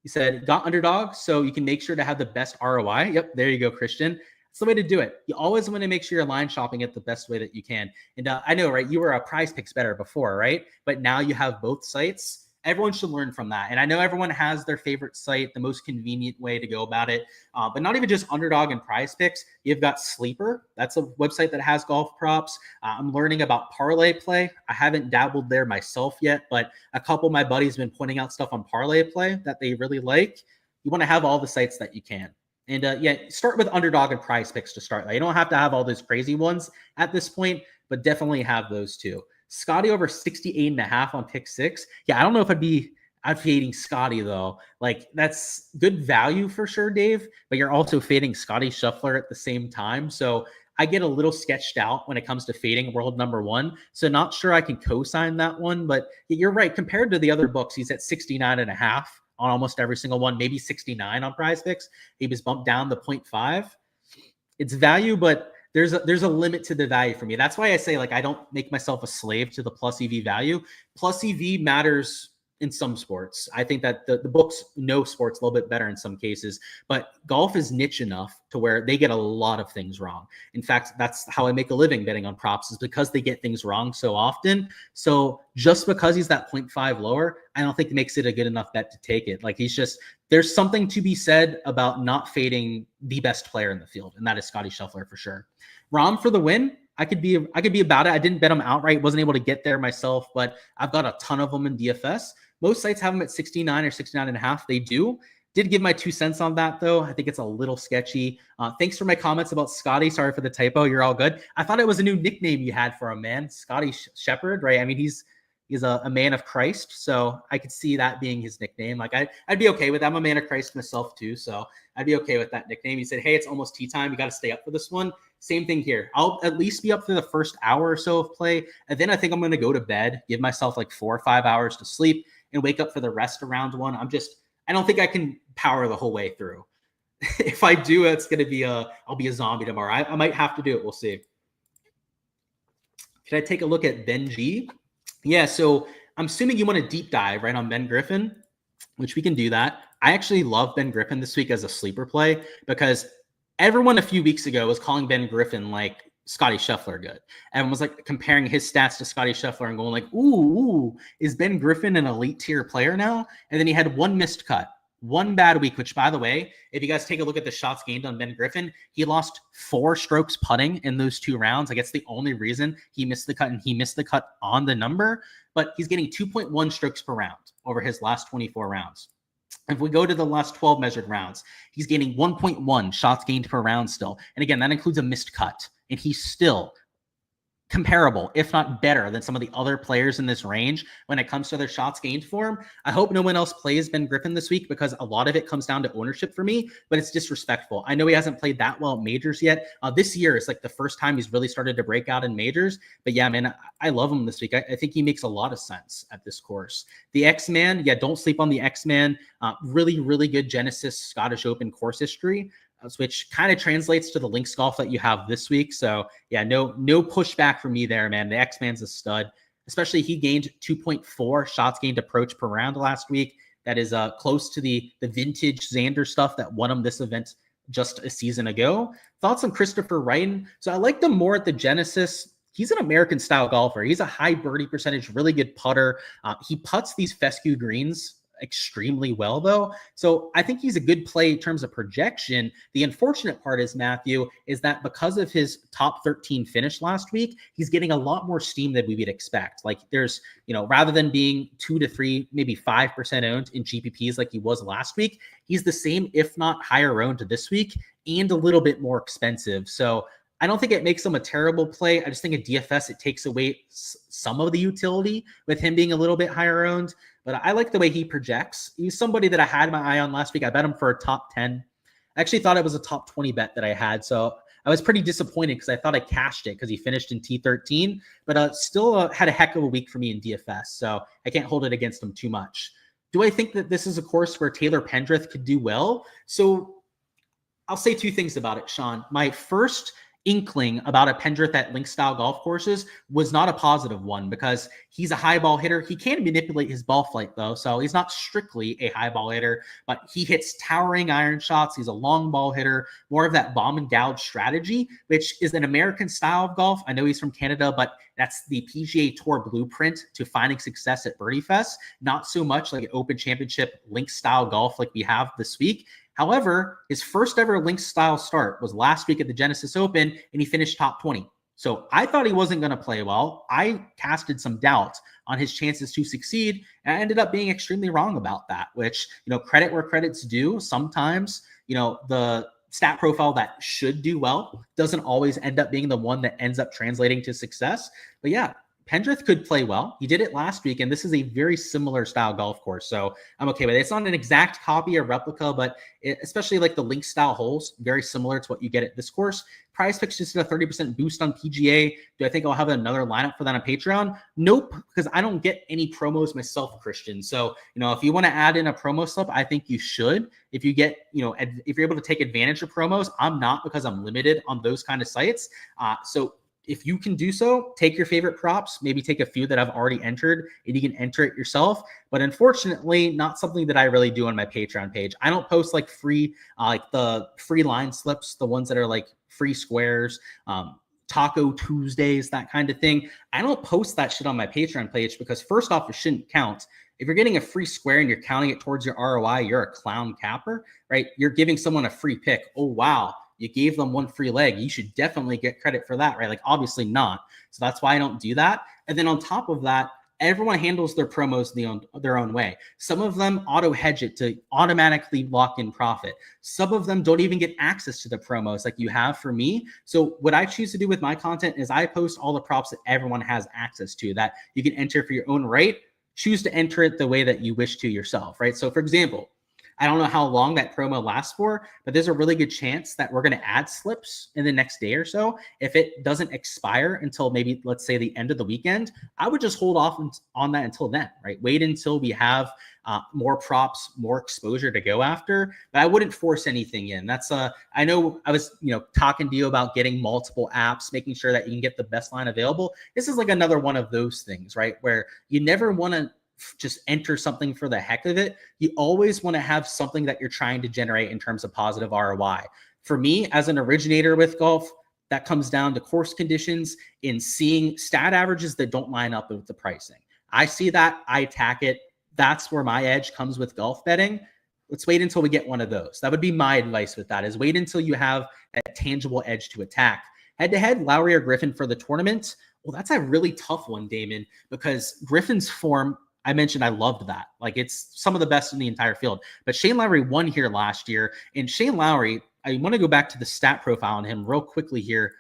He said, got underdog, so you can make sure to have the best ROI. Yep, there you go, Christian. It's the way to do it. You always want to make sure you're line shopping it the best way that you can. And I know, right, you were a prize picks better before, right? But now you have both sites. Everyone should learn from that. And I know everyone has their favorite site, the most convenient way to go about it. But not even just underdog and prize picks. You've got Sleeper. That's a website that has golf props. I'm learning about parlay play. I haven't dabbled there myself yet, but a couple of my buddies have been pointing out stuff on parlay play that they really like. You want to have all the sites that you can. And yeah, start with underdog and prize picks to start. You don't have to have all those crazy ones at this point, but definitely have those too. Scotty over 68.5 on pick 6. Yeah, I don't know if I'd be fading Scotty though. Like, that's good value for sure, Dave, but you're also fading Scotty Scheffler at the same time. So I get a little sketched out when it comes to fading world number 1. So not sure I can co-sign that one, but you're right. Compared to the other books, he's at 69.5 on almost every single one, maybe 69 on Prize Picks. He was bumped down to 0.5. It's value, but there's a limit to the value for me. That's why I say, like, I don't make myself a slave to the plus EV value. Plus EV matters in some sports. I think that the books know sports a little bit better in some cases, but golf is niche enough to where they get a lot of things wrong. In fact, that's how I make a living betting on props, is because they get things wrong so often. So just because he's that 0.5 lower, I don't think it makes it a good enough bet to take it. Like, there's something to be said about not fading the best player in the field, and that is Scottie Scheffler for sure. Rom for the win. I could be about it. I didn't bet him outright. Wasn't able to get there myself, but I've got a ton of them in DFS. Most sites have them at 69 or 69.5. They do. Did give my 2 cents on that, though. I think it's a little sketchy. Thanks for my comments about Scotty. Sorry for the typo. You're all good. I thought it was a new nickname you had for him, man. Scotty Shepherd, right? I mean, he's a man of Christ, so I could see that being his nickname. Like, I'd be okay with that. I'm a man of Christ myself, too, so I'd be okay with that nickname. He said, hey, it's almost tea time. You got to stay up for this one. Same thing here. I'll at least be up for the first hour or so of play, and then I think I'm going to go to bed, give myself like 4 or 5 hours to sleep, and wake up for the rest of round one. I don't think I can power the whole way through. If I do, it's going to be I'll be a zombie tomorrow. I might have to do it. We'll see. Can I take a look at Ben G? Yeah, so I'm assuming you want to deep dive right on Ben Griffin, which we can do that. I actually love Ben Griffin this week as a sleeper play because everyone a few weeks ago was calling Ben Griffin like Scottie Scheffler good. Everyone was like comparing his stats to Scottie Scheffler and going like, ooh, is Ben Griffin an elite tier player now? And then he had one missed cut, one bad week, which, by the way, if you guys take a look at the shots gained on Ben Griffin, he lost 4 strokes putting in those 2 rounds. Like, it's the only reason he missed the cut, and he missed the cut on the number, but he's getting 2.1 strokes per round over his last 24 rounds. If we go to the last 12 measured rounds, he's gaining 1.1 shots gained per round still. And again, that includes a missed cut, and he's still comparable, if not better, than some of the other players in this range when it comes to their shots gained for him. I hope no one else plays Ben Griffin this week because a lot of it comes down to ownership for me, but it's disrespectful. I know he hasn't played that well at majors yet. This year is like the first time he's really started to break out in majors. But yeah, man, I love him this week. I think he makes a lot of sense at this course. The X-Man, yeah, don't sleep on the X-Man. Really, really good Genesis Scottish Open course history, which kind of translates to the links golf that you have this week. So yeah, no pushback from me there, man. The X-Man's a stud, especially he gained 2.4 shots gained approach per round last week. That is close to the vintage Xander stuff that won him this event just a season ago. Thoughts on Christopher Wrighton? So I liked him more at the Genesis. He's an American style golfer. He's a high birdie percentage, really good putter. He putts these fescue greens extremely well, though. So I think he's a good play in terms of projection. The unfortunate part is, Matthew, is that because of his top 13 finish last week, he's getting a lot more steam than we would expect. Like, there's, rather than being 2 to 3, maybe 5% owned in GPPs like he was last week, he's the same, if not higher owned this week, and a little bit more expensive. So I don't think it makes him a terrible play. I just think at DFS, it takes away some of the utility with him being a little bit higher owned. But I like the way he projects. He's somebody that I had my eye on last week. I bet him for a top 10. I actually thought it was a top 20 bet that I had. So I was pretty disappointed because I thought I cashed it because he finished in T13. But still had a heck of a week for me in DFS. So I can't hold it against him too much. Do I think that this is a course where Taylor Pendrith could do well? So I'll say 2 things about it, Sean. My first inkling about a Pendrith at link style golf courses was not a positive one because he's a high ball hitter. He can manipulate his ball flight, though, so he's not strictly a high ball hitter, but he hits towering iron shots. He's a long ball hitter, more of that bomb and gouge strategy, which is an American style of golf. I know he's from Canada, but that's the PGA Tour blueprint to finding success at Birdie Fest, not so much like an Open Championship link style golf like we have this week. However, his first ever links style start was last week at the Genesis Open, and he finished top 20. So I thought he wasn't going to play well. I casted some doubt on his chances to succeed, and I ended up being extremely wrong about that, which, credit where credit's due. Sometimes, the stat profile that should do well doesn't always end up being the one that ends up translating to success. But yeah, Pendrith could play well. He did it last week, and this is a very similar style golf course, so I'm okay with it. It's not an exact copy or replica, but especially like the link style holes, very similar to what you get at this course. Prize Picks just did a 30% boost on PGA. Do I think I'll have another lineup for that on Patreon? Nope, because I don't get any promos myself, Christian. So, if you want to add in a promo slip, I think you should. If you get, if you're able to take advantage of promos, I'm not, because I'm limited on those kind of sites. So if you can do so, take your favorite props, maybe take a few that I've already entered, and you can enter it yourself. But unfortunately, not something that I really do on my Patreon page. I don't post like free, like the free line slips, the ones that are like free squares, Taco Tuesdays, that kind of thing. I don't post that shit on my Patreon page because, first off, it shouldn't count. If you're getting a free square and you're counting it towards your ROI, you're a clown capper, right? You're giving someone a free pick. Oh, wow. You gave them one free leg. You should definitely get credit for that, right? Like, obviously not. So that's why I don't do that. And then on top of that, everyone handles their promos their own way. Some of them auto hedge it to automatically lock in profit. Some of them don't even get access to the promos like you have for me. So what I choose to do with my content is I post all the props that everyone has access to that you can enter for your own right. Choose to enter it the way that you wish to yourself, right? So for example, I don't know how long that promo lasts for, but there's a really good chance that we're going to add slips in the next day or so. If it doesn't expire until maybe, let's say, the end of the weekend, I would just hold off on that until then, right? Wait until we have more props, more exposure to go after, but I wouldn't force anything in. That's I know I was, talking to you about getting multiple apps, making sure that you can get the best line available. This is like another one of those things, right? Where you never want to just enter something for the heck of it. You always want to have something that you're trying to generate in terms of positive ROI. For me, as an originator with golf, that comes down to course conditions and seeing stat averages that don't line up with the pricing. I see that, I attack it. That's where my edge comes with golf betting. Let's wait until we get one of those. That would be my advice with that, is wait until you have a tangible edge to attack. Head-to-head, Lowry or Griffin for the tournament? Well, that's a really tough one, Damon, because Griffin's form, I mentioned I loved that. Like, it's some of the best in the entire field. But Shane Lowry won here last year. And Shane Lowry, I want to go back to the stat profile on him real quickly here.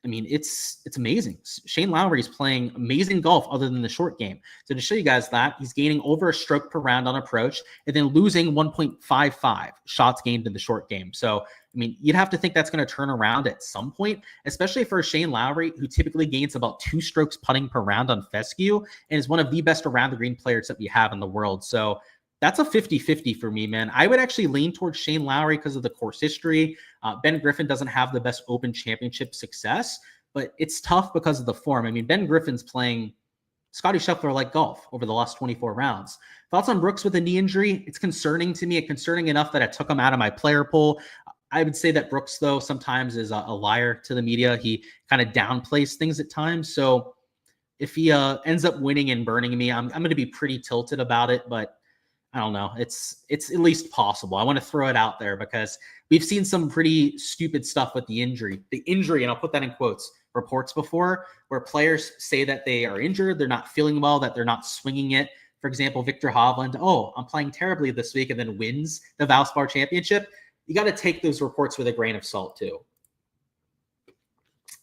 I mean, it's amazing. Shane Lowry is playing amazing golf other than the short game. So to show you guys that, he's gaining over a stroke per round on approach and then losing 1.55 shots gained in the short game. So, I mean, you'd have to think that's going to turn around at some point, especially for Shane Lowry, who typically gains about 2 strokes putting per round on fescue and is one of the best around the green players that we have in the world. So that's a 50-50 for me, man. I would actually lean towards Shane Lowry because of the course history. Ben Griffin doesn't have the best Open Championship success, but it's tough because of the form. I mean, Ben Griffin's playing Scotty Scheffler-like golf over the last 24 rounds. Thoughts on Brooks with a knee injury? It's concerning to me. It's concerning enough that I took him out of my player pool. I would say that Brooks, though, sometimes is a liar to the media. He kind of downplays things at times. So if he ends up winning and burning me, I'm going to be pretty tilted about it, but I don't know. It's at least possible. I want to throw it out there because we've seen some pretty stupid stuff with the injury, and I'll put that in quotes, reports before, where players say that they are injured, they're not feeling well, that they're not swinging it. For example, Victor Hovland, I'm playing terribly this week, and then wins the Valspar Championship. You got to take those reports with a grain of salt too.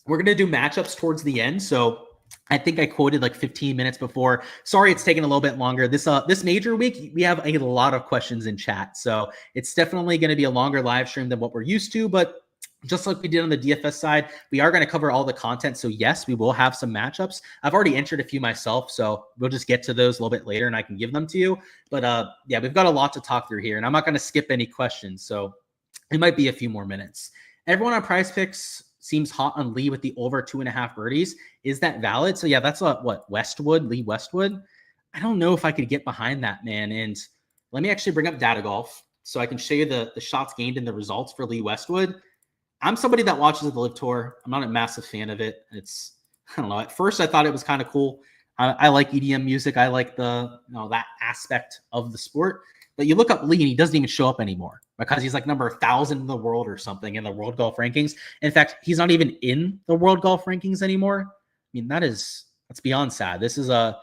We're going to do matchups towards the end. So I think I quoted like 15 minutes before. Sorry, it's taking a little bit longer. This major week, we have a lot of questions in chat. So it's definitely going to be a longer live stream than what we're used to. But just like we did on the DFS side, we are going to cover all the content. So yes, we will have some matchups. I've already entered a few myself, so we'll just get to those a little bit later and I can give them to you. But yeah, we've got a lot to talk through here, and I'm not going to skip any questions. So it might be a few more minutes. Everyone on Prize Picks seems hot on Lee with the over 2.5 birdies. Is that valid? So yeah, that's Lee Westwood. I don't know if I could get behind that, man. And let me actually bring up Data Golf so I can show you the shots gained and the results for Lee Westwood. I'm somebody that watches the Live Tour. I'm not a massive fan of it. I don't know. At first I thought it was kind of cool. I like EDM music. I like that aspect of the sport. But you look up Lee and he doesn't even show up anymore because he's like number 1,000 in the world or something in the World Golf Rankings. In fact, he's not even in the World Golf Rankings anymore. I mean, that's beyond sad. This is a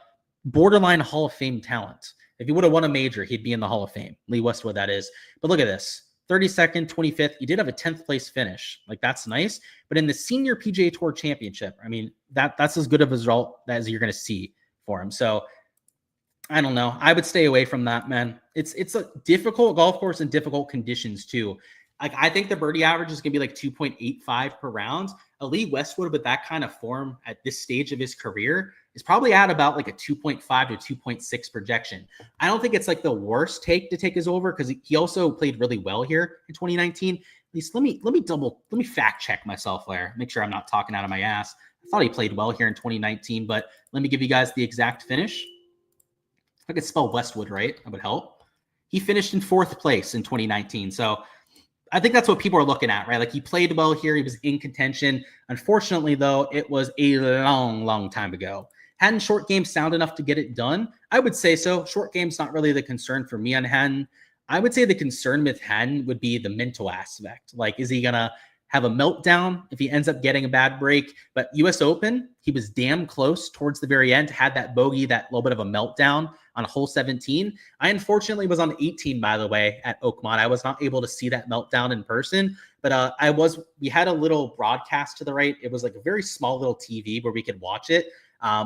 borderline Hall of Fame talent. If he would have won a major, he'd be in the Hall of Fame. Lee Westwood, that is. But look at this. 32nd, 25th. He did have a 10th place finish. Like, that's nice. But in the senior PGA Tour Championship, I mean, that's as good of a result as you're going to see for him. So I don't know. I would stay away from that, man. It's a difficult golf course and difficult conditions too. Like, I think the birdie average is going to be like 2.85 per round. Ali Westwood, with that kind of form at this stage of his career, is probably at about like a 2.5 to 2.6 projection. I don't think it's like the worst take to take his over, because he also played really well here in 2019. At least let me fact check myself there. Make sure I'm not talking out of my ass. I thought he played well here in 2019, but let me give you guys the exact finish. If I could spell Westwood right, that would help. He finished in 4th place in 2019. So I think that's what people are looking at, right? Like, he played well here. He was in contention. Unfortunately, though, it was a long time ago. Hadn't short game sound enough to get it done? I would say so. Short game's not really the concern for me on Hatton. I would say the concern with Hatton would be the mental aspect. Like, is he going to have a meltdown if he ends up getting a bad break? But US Open, he was damn close towards the very end, had that bogey, that little bit of a meltdown on hole 17. I unfortunately was on 18, by the way, at Oakmont. I was not able to see that meltdown in person, but we had a little broadcast to the right. It was like a very small little TV where we could watch it.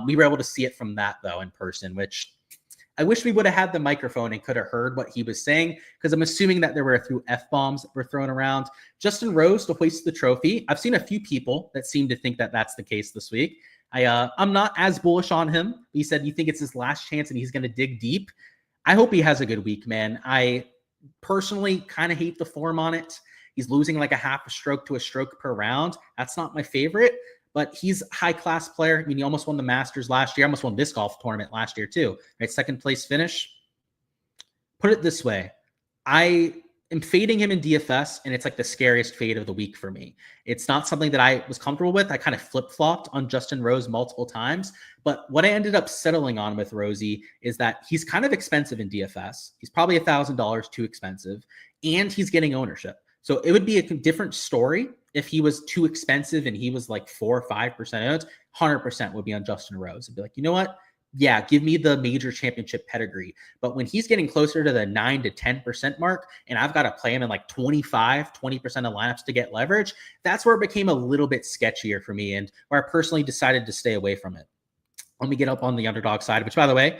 We were able to see it from that, though, in person, which I wish we would have had the microphone and could have heard what he was saying, because I'm assuming that there were a few F-bombs that were thrown around. Justin Rose to hoist the trophy. I've seen a few people that seem to think that that's the case this week. I'm not as bullish on him. He said, you think it's his last chance and he's going to dig deep? I hope he has a good week, man. I personally kind of hate the form on it. He's losing like a half a stroke to a stroke per round. That's not my favorite, but he's a high-class player. I mean, he almost won the Masters last year. Almost won this golf tournament last year too, right? 2nd place finish. Put it this way. I am fading him in DFS, and it's like the scariest fade of the week for me. It's not something that I was comfortable with. I kind of flip-flopped on Justin Rose multiple times, but what I ended up settling on with Rosie is that he's kind of expensive in DFS. He's probably $1,000 too expensive, and he's getting ownership. So it would be a different story if he was too expensive and he was like 4 or 5% owned. 100% would be on Justin Rose. It'd be like, you know what? Yeah, give me the major championship pedigree. But when he's getting closer to the 9 to 10% mark, and I've got to play him in like 20% of lineups to get leverage, that's where it became a little bit sketchier for me, and where I personally decided to stay away from it. Let me get up on the underdog side, which, by the way,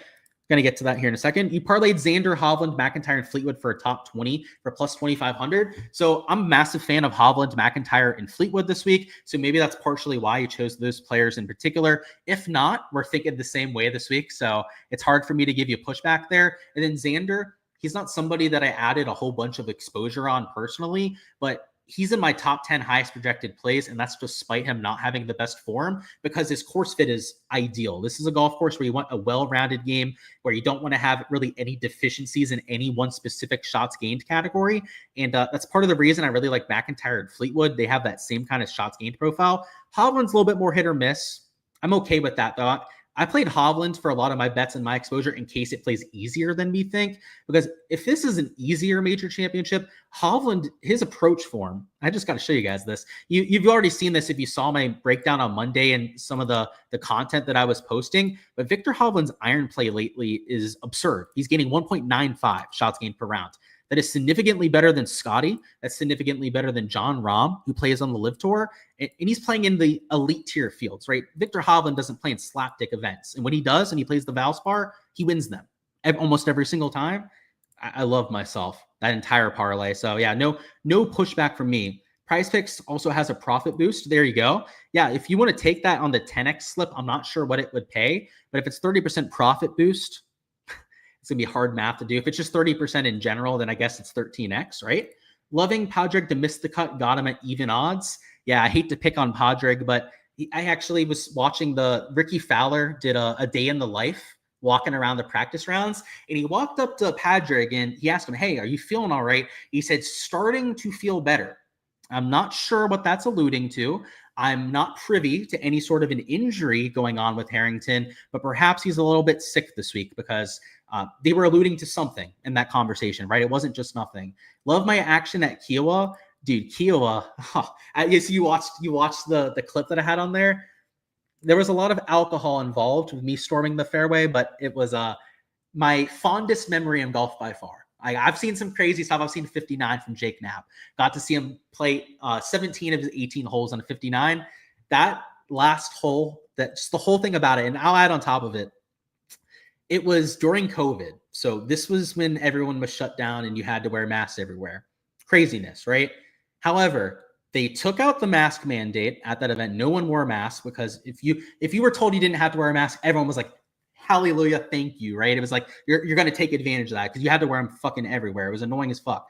going to get to that here in a second. You parlayed Xander, Hovland, McIntyre, and Fleetwood for a top 20 for plus 2,500. So I'm a massive fan of Hovland, McIntyre, and Fleetwood this week. So maybe that's partially why you chose those players in particular. If not, we're thinking the same way this week. So it's hard for me to give you a pushback there. And then Xander, he's not somebody that I added a whole bunch of exposure on personally, but he's in my top 10 highest projected plays, and that's despite him not having the best form, because his course fit is ideal. This is a golf course where you want a well-rounded game, where you don't want to have really any deficiencies in any one specific shots gained category. And that's part of the reason I really like McIntyre and Fleetwood. They have that same kind of shots gained profile. Hovland's a little bit more hit or miss. I'm okay with that, though. I played Hovland for a lot of my bets and my exposure in case it plays easier than we think. Because if this is an easier major championship, Hovland, his approach form, I just got to show you guys this. You've already seen this if you saw my breakdown on Monday and some of the content that I was posting. But Victor Hovland's iron play lately is absurd. He's gaining 1.95 shots gained per round. That is significantly better than Scotty. That's significantly better than John Rahm, who plays on the Live Tour. And he's playing in the elite tier fields, right? Victor Hovland doesn't play in slapdick events. And when he does, and he plays the Valspar, he wins them almost every single time. I love myself, that entire parlay. So yeah, no pushback from me. Prize Picks also has a profit boost. There you go. Yeah, if you want to take that on the 10x slip, I'm not sure what it would pay. But if it's 30% profit boost, it's going to be hard math to do. If it's just 30% in general, then I guess it's 13x, right? Loving Padraig to miss the cut, got him at even odds. Yeah, I hate to pick on Padraig, but I actually was watching Ricky Fowler did a day in the life walking around the practice rounds, and he walked up to Padraig and he asked him, hey, are you feeling all right? He said, starting to feel better. I'm not sure what that's alluding to. I'm not privy to any sort of an injury going on with Harrington, but perhaps he's a little bit sick this week, because they were alluding to something in that conversation, right? It wasn't just nothing. Love my action at Kiowa. Dude, Kiowa. I guess you watched the clip that I had on there. There was a lot of alcohol involved with me storming the fairway, but it was my fondest memory in golf by far. I've seen some crazy stuff. I've seen 59 from Jake Knapp. Got to see him play 17 of his 18 holes on a 59. That last hole, that just the whole thing about it, and I'll add on top of it, it was during COVID. So this was when everyone was shut down and you had to wear masks everywhere. Craziness, right? However, they took out the mask mandate at that event. No one wore a mask because if you were told you didn't have to wear a mask, everyone was like, hallelujah, thank you, right? It was like, you're going to take advantage of that because you had to wear them fucking everywhere. It was annoying as fuck.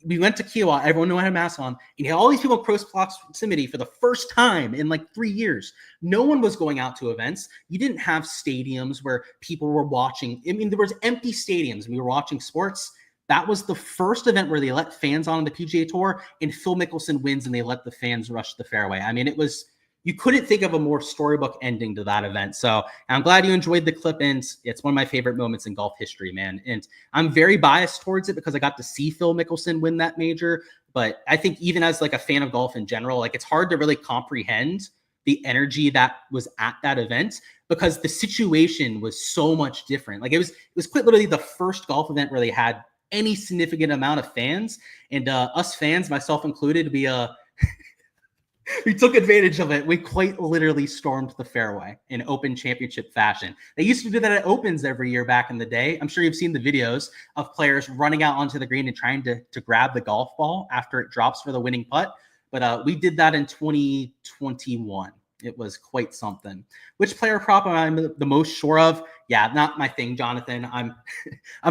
We went to Kiowa, everyone knew I had a mask on, and you had all these people in close proximity for the first time in like 3 years. No one was going out to events. You didn't have stadiums where people were watching. I mean, there was empty stadiums. We were watching sports. That was the first event where they let fans on the PGA Tour, and Phil Mickelson wins, and they let the fans rush the fairway. I mean, it was, you couldn't think of a more storybook ending to that event. So I'm glad you enjoyed the clip, and it's one of my favorite moments in golf history, man. And I'm very biased towards it because I got to see Phil Mickelson win that major. But I think even as like a fan of golf in general, like it's hard to really comprehend the energy that was at that event because the situation was so much different. Like it was quite literally the first golf event where they had any significant amount of fans, and us fans, myself included, we took advantage of it. We quite literally stormed the fairway in Open Championship fashion. They used to do that at Opens every year back in the day. I'm sure you've seen the videos of players running out onto the green and trying to grab the golf ball after it drops for the winning putt. But we did that in 2021. It was quite something. Which player prop am I the most sure of? Yeah, not my thing, Jonathan. I'm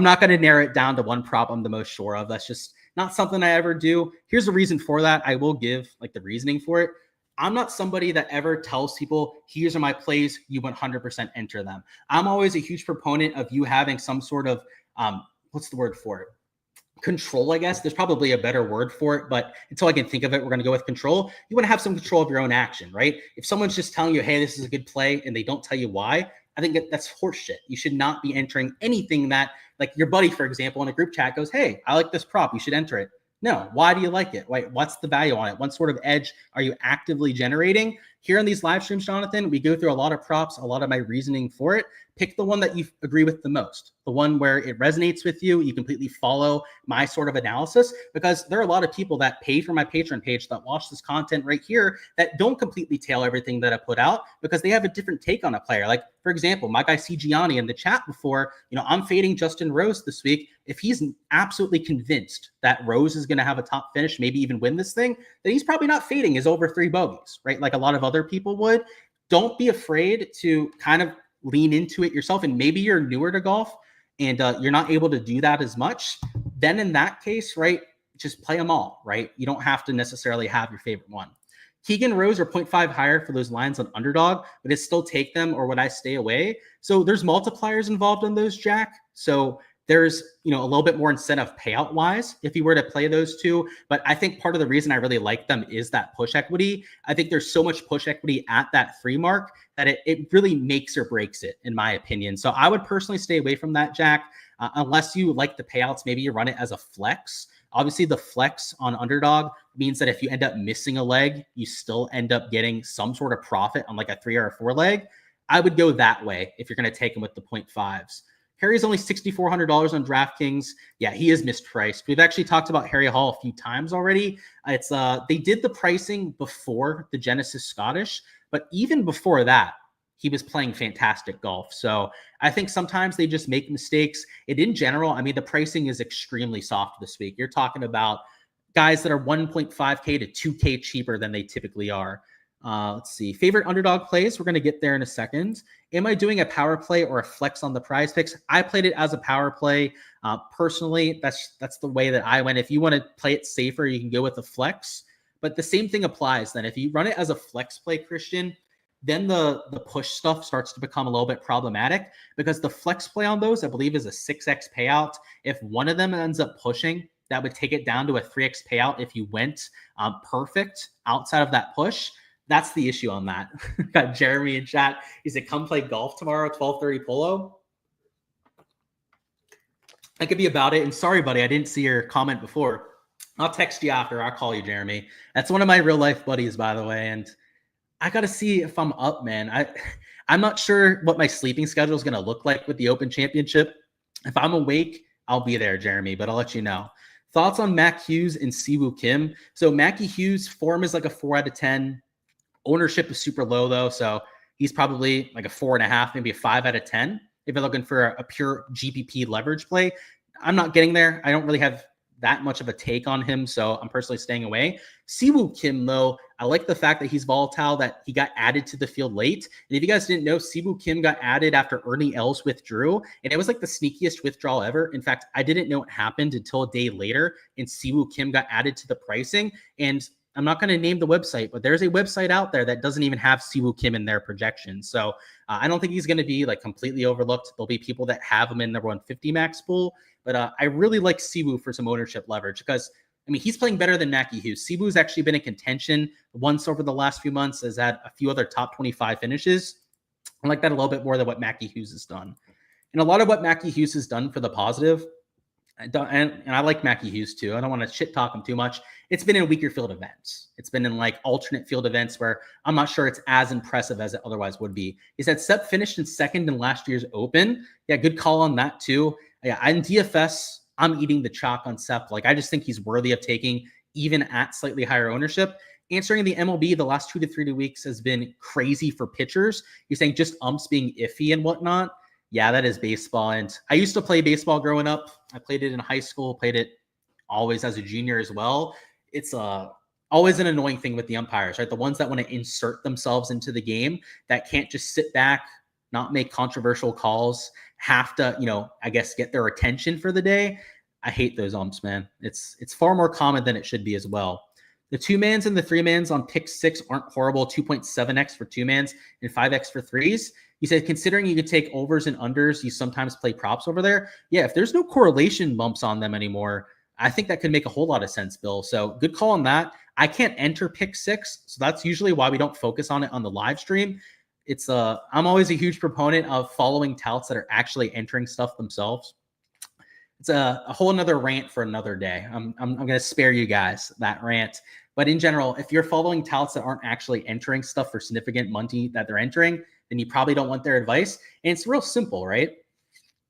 not going to narrow it down to one prop I'm the most sure of. That's just not something I ever do. Here's the reason for that. I will give like the reasoning for it. I'm not somebody that ever tells people, here's are my plays, you 100% enter them. I'm always a huge proponent of you having some sort of, what's the word for it? Control, I guess. There's probably a better word for it, but until I can think of it, we're going to go with control. You want to have some control of your own action, right? If someone's just telling you, hey, this is a good play, and they don't tell you why, I think that's horseshit. You should not be entering anything that, like your buddy, for example, in a group chat goes, hey, I like this prop, you should enter it. No, why do you like it? What's the value on it? What sort of edge are you actively generating? Here on these live streams, Jonathan, we go through a lot of props, a lot of my reasoning for it. Pick the one that you agree with the most, the one where it resonates with you. You completely follow my sort of analysis, because there are a lot of people that pay for my Patreon page that watch this content right here that don't completely tail everything that I put out because they have a different take on a player. Like, for example, my guy C. Gianni in the chat before, I'm fading Justin Rose this week. If he's absolutely convinced that Rose is going to have a top finish, maybe even win this thing, then he's probably not fading his over 3 bogeys, right? Like a lot of other people would. Don't be afraid to kind of lean into it yourself. And maybe you're newer to golf and you're not able to do that as much. Then in that case, right, just play them all, right? You don't have to necessarily have your favorite one. Keegan Rose are 0.5 higher for those lines on Underdog, but it still take them, or would I stay away? So there's multipliers involved in those, Jack. So there's, a little bit more incentive payout wise if you were to play those two. But I think part of the reason I really like them is that push equity. I think there's so much push equity at that 3 mark that it really makes or breaks it, in my opinion. So I would personally stay away from that, Jack, unless you like the payouts. Maybe you run it as a flex. Obviously, the flex on Underdog means that if you end up missing a leg, you still end up getting some sort of profit on like a 3 or a 4 leg. I would go that way if you're going to take them with the 0.5s. Harry's only $6,400 on DraftKings. Yeah, he is mispriced. We've actually talked about Harry Hall a few times already. It's they did the pricing before the Genesis Scottish, but even before that, he was playing fantastic golf. So I think sometimes they just make mistakes. And in general, I mean, the pricing is extremely soft this week. You're talking about guys that are 1.5K to 2K cheaper than they typically are. Let's see. Favorite Underdog plays. We're going to get there in a second. Am I doing a power play or a flex on the prize picks? I played it as a power play. Personally, that's the way that I went. If you want to play it safer, you can go with a flex. But the same thing applies then. If you run it as a flex play, Christian, then the push stuff starts to become a little bit problematic, because the flex play on those, I believe, is a 6x payout. If one of them ends up pushing, that would take it down to a 3x payout if you went perfect outside of that push. That's the issue on that. Got Jeremy in chat. He said, come play golf tomorrow, 12:30 polo. I could be about it. And sorry, buddy, I didn't see your comment before. I'll text you after. I'll call you, Jeremy. That's one of my real life buddies, by the way. And I got to see if I'm up, man. I'm not sure what my sleeping schedule is going to look like with the Open Championship. If I'm awake, I'll be there, Jeremy, but I'll let you know. Thoughts on Mac Hughes and Siwoo Kim? So Mackie Hughes' form is like a 4 out of 10. Ownership is super low, though, so he's probably like a 4.5, maybe a 5 out of 10. If you're looking for a pure GPP leverage play, I'm not getting there. I don't really have that much of a take on him, so I'm personally staying away. Siwoo Kim, though, I like the fact that he's volatile, that he got added to the field late. And if you guys didn't know, Siwoo Kim got added after Ernie Els withdrew, and it was like the sneakiest withdrawal ever. In fact, I didn't know it happened until a day later, and Siwoo Kim got added to the pricing. And I'm not going to name the website, but there's a website out there that doesn't even have Siwoo Kim in their projections. So I don't think he's going to be like completely overlooked. There'll be people that have him in their 150 max pool, but I really like Siwoo for some ownership leverage because, I mean, he's playing better than Mackie Hughes. Siwoo's actually been in contention once over the last few months, has had a few other top 25 finishes. I like that a little bit more than what Mackie Hughes has done. And a lot of what Mackie Hughes has done for the positive, and I like Mackie Hughes too. I don't want to shit talk him too much. It's been in weaker field events. It's been in like alternate field events where I'm not sure it's as impressive as it otherwise would be. He said Sepp finished in second in last year's Open. Yeah, good call on that too. Yeah, in DFS, I'm eating the chalk on Sepp. Like, I just think he's worthy of taking even at slightly higher ownership. Answering the MLB the last 2 to 3 weeks has been crazy for pitchers. You're saying just umps being iffy and whatnot. Yeah, that is baseball. And I used to play baseball growing up. I played it in high school, played it always as a junior as well. It's always an annoying thing with the umpires, right? The ones that want to insert themselves into the game, that can't just sit back, not make controversial calls, have to, I guess, get their attention for the day. I hate those umps, man. It's far more common than it should be as well. The 2-mans and the 3-mans on pick 6 aren't horrible. 2.7x for 2-mans and 5x for 3s. You said, considering you could take overs and unders, you sometimes play props over there. Yeah, if there's no correlation bumps on them anymore, I think that could make a whole lot of sense, Bill. So good call on that. I can't enter pick 6, so that's usually why we don't focus on it on the live stream. I'm always a huge proponent of following touts that are actually entering stuff themselves. It's a whole nother rant for another day. I'm going to spare you guys that rant. But in general, if you're following touts that aren't actually entering stuff for significant money that they're entering, then you probably don't want their advice. And it's real simple, right?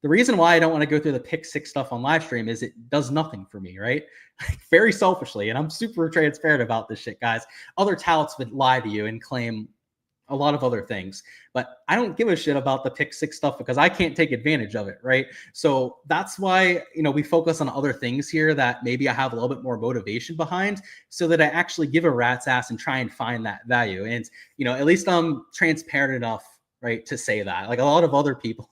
The reason why I don't want to go through the pick 6 stuff on live stream is it does nothing for me, right? Very selfishly, and I'm super transparent about this shit, guys. Other touts would lie to you and claim a lot of other things, but I don't give a shit about the pick 6 stuff because I can't take advantage of it, right? So that's why, we focus on other things here that maybe I have a little bit more motivation behind so that I actually give a rat's ass and try and find that value. And, at least I'm transparent enough, right, to say that. Like a lot of other people,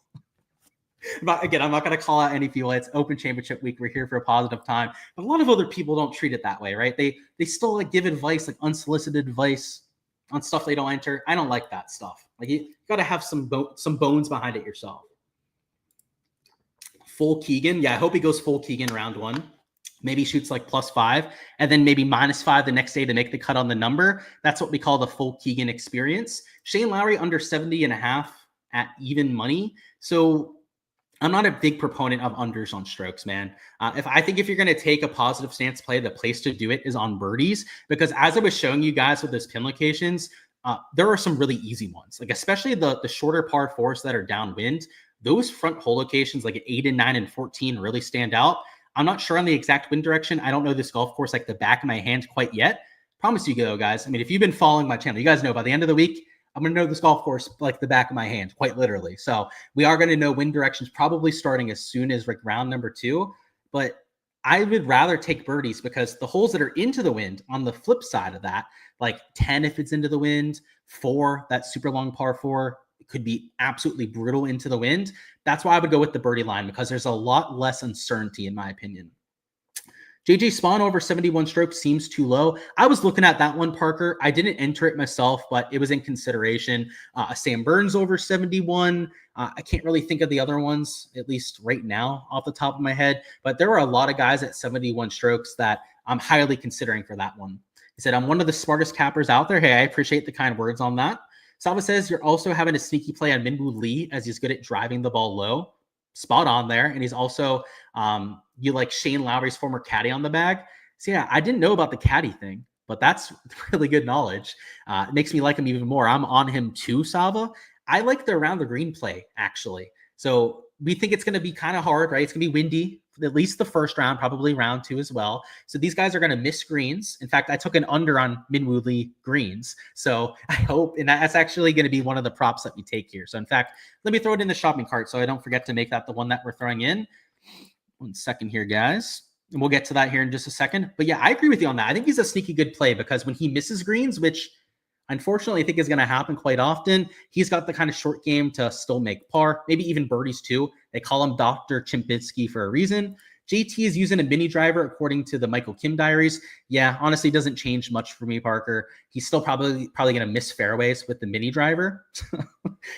but again, I'm not going to call out any people. It's Open Championship week. We're here for a positive time. But a lot of other people don't treat it that way, right? They still like give advice, like unsolicited advice on stuff they don't enter. I don't like that stuff. Like you got to have some bones behind it yourself. Full Keegan. Yeah, I hope he goes full Keegan round 1. Maybe shoots like +5 and then maybe -5 the next day to make the cut on the number. That's what we call the full Keegan experience. Shane Lowry under 70.5 at even money. So I'm not a big proponent of unders on strokes, man. If you're going to take a positive stance play, the place to do it is on birdies, because as I was showing you guys with those pin locations, there are some really easy ones, like especially the shorter par 4s that are downwind. Those front hole locations like 8 and 9 and 14 really stand out. I'm not sure on the exact wind direction. I don't know this golf course like the back of my hand quite yet. Promise you though, guys. I mean, if you've been following my channel, you guys know by the end of the week, I'm going to know this golf course like the back of my hand, quite literally. So we are going to know wind directions probably starting as soon as like round number 2. But I would rather take birdies because the holes that are into the wind on the flip side of that, like 10 if it's into the wind, 4, that super long par 4, it could be absolutely brutal into the wind. That's why I would go with the birdie line because there's a lot less uncertainty in my opinion. JJ Spawn over 71 strokes seems too low. I was looking at that one, Parker. I didn't enter it myself, but it was in consideration. Sam Burns over 71. I can't really think of the other ones, at least right now, off the top of my head. But there were a lot of guys at 71 strokes that I'm highly considering for that one. He said, I'm one of the smartest cappers out there. Hey, I appreciate the kind words on that. Salva says, you're also having a sneaky play on Minwoo Lee as he's good at driving the ball low. Spot on there. And he's also, you like Shane Lowry's former caddy on the bag. So yeah, I didn't know about the caddy thing, but that's really good knowledge. It makes me like him even more. I'm on him too, Salva. I like the around the green play, actually. So we think it's going to be kind of hard, right? It's going to be windy, at least the first round, probably round 2 as well. So these guys are going to miss greens. In fact, I took an under on Minwoo Lee greens. So I hope, and that's actually going to be one of the props that we take here. So in fact, let me throw it in the shopping cart so I don't forget to make that the one that we're throwing in. 1 second here, guys. And we'll get to that here in just a second. But yeah, I agree with you on that. I think he's a sneaky good play because when he misses greens, which unfortunately I think is going to happen quite often, he's got the kind of short game to still make par, maybe even birdies too. They call him Dr. Chimpinski for a reason. JT is using a mini driver according to the Michael Kim diaries. Yeah, honestly, doesn't change much for me, Parker. He's still probably going to miss fairways with the mini driver.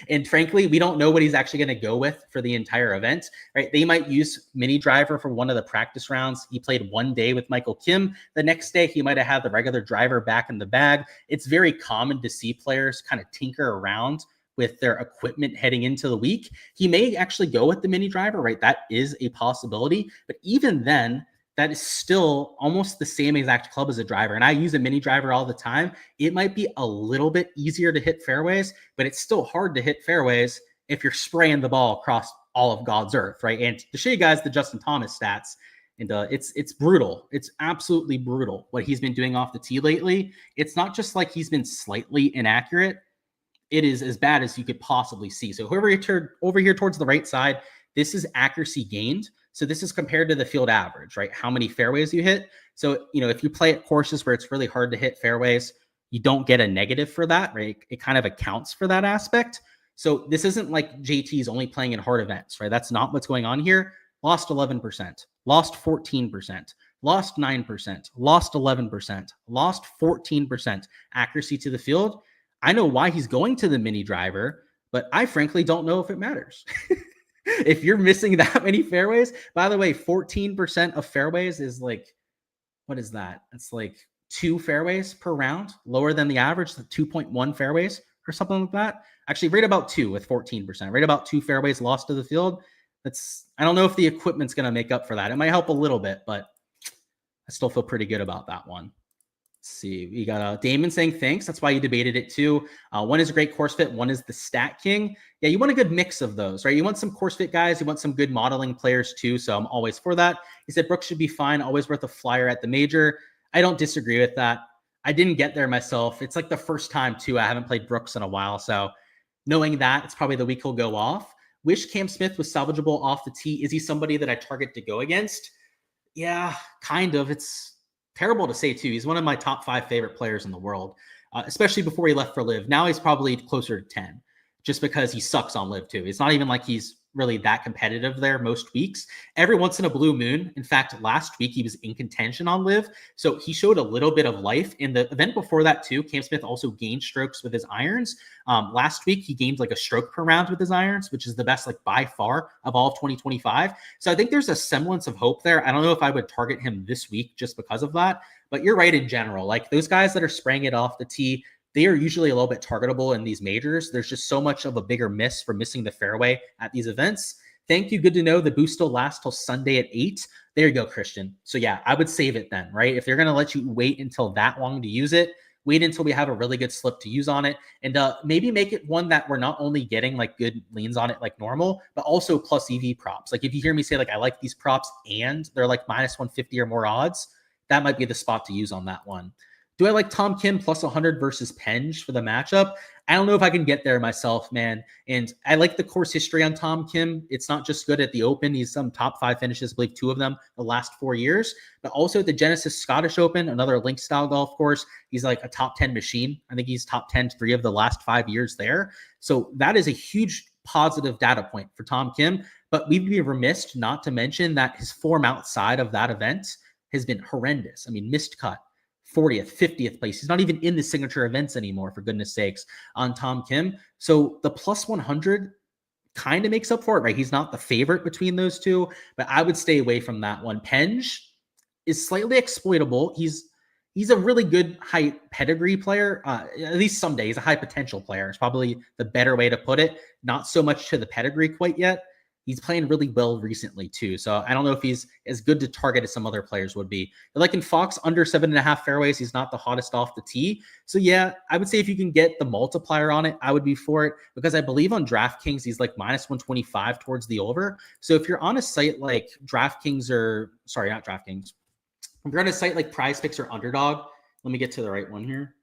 And frankly, we don't know what he's actually going to go with for the entire event, right? They might use mini driver for one of the practice rounds. He played one day with Michael Kim. The next day, he might have had the regular driver back in the bag. It's very common to see players kind of tinker around with their equipment heading into the week. He may actually go with the mini driver, right? That is a possibility. But even then, that is still almost the same exact club as a driver. And I use a mini driver all the time. It might be a little bit easier to hit fairways, but it's still hard to hit fairways if you're spraying the ball across all of God's earth, right? And to show you guys the Justin Thomas stats, and it's brutal. It's absolutely brutal what he's been doing off the tee lately. It's not just like he's been slightly inaccurate. It is as bad as you could possibly see. So over here towards the right side, this is accuracy gained. So this is compared to the field average, right? How many fairways you hit. So, if you play at courses where it's really hard to hit fairways, you don't get a negative for that, right? It kind of accounts for that aspect. So this isn't like JT's only playing in hard events, right? That's not what's going on here. Lost 11%, lost 14%, lost 9%, lost 11%, lost 14% accuracy to the field. I know why he's going to the mini driver, but I frankly don't know if it matters. If you're missing that many fairways, by the way, 14% of fairways is like, what is that? It's like 2 fairways per round, lower than the average, the 2.1 fairways or something like that. Actually, right about 2 with 14%, right about 2 fairways lost to the field. I don't know if the equipment's going to make up for that. It might help a little bit, but I still feel pretty good about that one. Let's see, we got Damon saying thanks. That's why you debated it too. One is a great course fit. One is the stat king. Yeah, you want a good mix of those, right? You want some course fit guys. You want some good modeling players too. So I'm always for that. He said Brooks should be fine. Always worth a flyer at the major. I don't disagree with that. I didn't get there myself. It's like the first time too. I haven't played Brooks in a while. So knowing that, it's probably the week he'll go off. Wish Cam Smith was salvageable off the tee. Is he somebody that I target to go against? Yeah, kind of. It's terrible to say too. He's one of my top 5 favorite players in the world, especially before he left for Live. Now he's probably closer to 10 just because he sucks on Live too. It's not even like he's really that competitive there most weeks. Every once in a blue moon. In fact, last week he was in contention on Live. So he showed a little bit of life. In the event before that too, Cam Smith also gained strokes with his irons. Last week he gained like a stroke per round with his irons, which is the best like by far of all of 2025. So I think there's a semblance of hope there. I don't know if I would target him this week just because of that, but you're right in general. Like those guys that are spraying it off the tee, they are usually a little bit targetable in these majors. There's just so much of a bigger miss for missing the fairway at these events. Thank you. Good to know. The boost still lasts till Sunday at 8. There you go, Christian. So yeah, I would save it then, right? If they're going to let you wait until that long to use it, wait until we have a really good slip to use on it. And maybe make it one that we're not only getting like good leans on it like normal, but also plus EV props. Like if you hear me say like, I like these props and they're like minus 150 or more odds, that might be the spot to use on that one. Do I like Tom Kim plus 100 versus Penge for the matchup? I don't know if I can get there myself, man. And I like the course history on Tom Kim. It's not just good at the Open. He's some top 5 finishes, I believe 2 of them the last 4 years, but also at the Genesis Scottish Open, another link style golf course. He's like a top 10 machine. I think he's top 10 3 of the last 5 years there. So that is a huge positive data point for Tom Kim, but we'd be remiss not to mention that his form outside of that event has been horrendous. I mean, missed cut. 40th, 50th place. He's not even in the signature events anymore, for goodness sakes, on Tom Kim. So the plus 100 kind of makes up for it, right? He's not the favorite between those two, but I would stay away from that one. Penge is slightly exploitable. He's a really good high pedigree player, at least someday. He's a high potential player. It's probably the better way to put it. Not so much to the pedigree quite yet. He's playing really well recently too. So I don't know if he's as good to target as some other players would be. But like in Fox, under 7.5 fairways, he's not the hottest off the tee. So yeah, I would say if you can get the multiplier on it, I would be for it, because I believe on DraftKings, he's like -125 towards the over. So if you're on a site like DraftKings not DraftKings, if you're on a site like Prize Picks or Underdog, let me get to the right one here,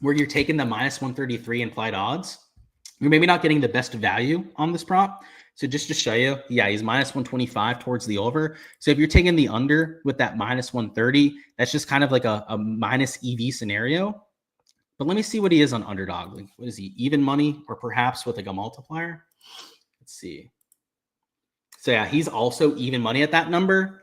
where you're taking the -133 implied odds, you're maybe not getting the best value on this prop. So just to show you, yeah, he's -125 towards the over. So if you're taking the under with that -130, that's just kind of like a minus EV scenario. But let me see what he is on Underdog. Like, what is he, even money, or perhaps with like a multiplier? Let's see. So yeah, he's also even money at that number.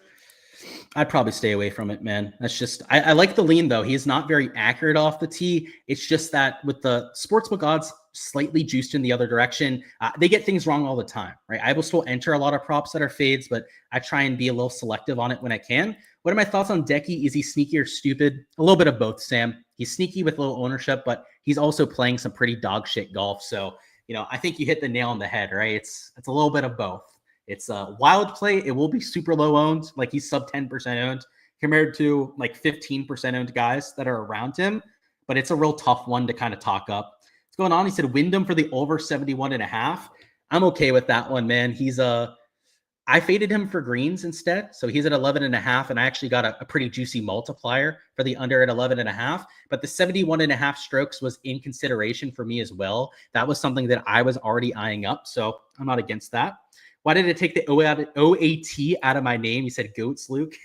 I'd probably stay away from it, man. That's just, I like the lean though. He's not very accurate off the tee. It's just that with the sportsbook odds slightly juiced in the other direction, they get things wrong all the time, right? I will still enter a lot of props that are fades, but I try and be a little selective on it when I can. What are my thoughts on Decky? Is he sneaky or stupid? A little bit of both, Sam. He's sneaky with little ownership, but he's also playing some pretty dog shit golf. So, I think you hit the nail on the head, right? It's a little bit of both. It's a wild play. It will be super low owned. Like he's sub 10% owned compared to like 15% owned guys that are around him. But it's a real tough one to kind of talk up. What's going on? He said Wyndham for the over 71.5. I'm okay with that one, man. I faded him for greens instead. So he's at 11.5. And I actually got a pretty juicy multiplier for the under at 11.5. But the 71.5 strokes was in consideration for me as well. That was something that I was already eyeing up. So I'm not against that. Why did it take the OAT out of my name? You said Gsluke.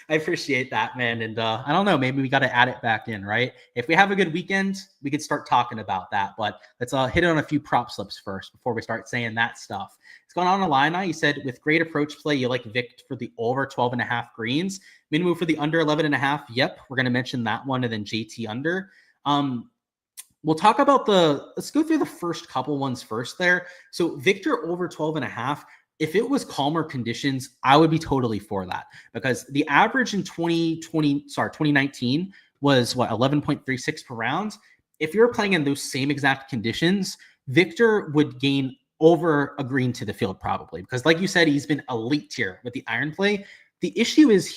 I appreciate that, man. And I don't know, maybe we got to add it back in, right? If we have a good weekend, we could start talking about that. But let's hit on a few prop slips first before we start saying that stuff. It's going on Illini. You said with great approach play, you like Vic for the over 12.5 greens. Minimum for the under 11.5. Yep, we're going to mention that one, and then JT under. We'll talk about let's go through the first couple ones first there. So Victor over 12.5. If it was calmer conditions, I would be totally for that, because the average in 2019 was 11.36 per round. If you're playing in those same exact conditions, Victor would gain over a green to the field probably, because like you said, he's been elite tier with the iron play. The issue is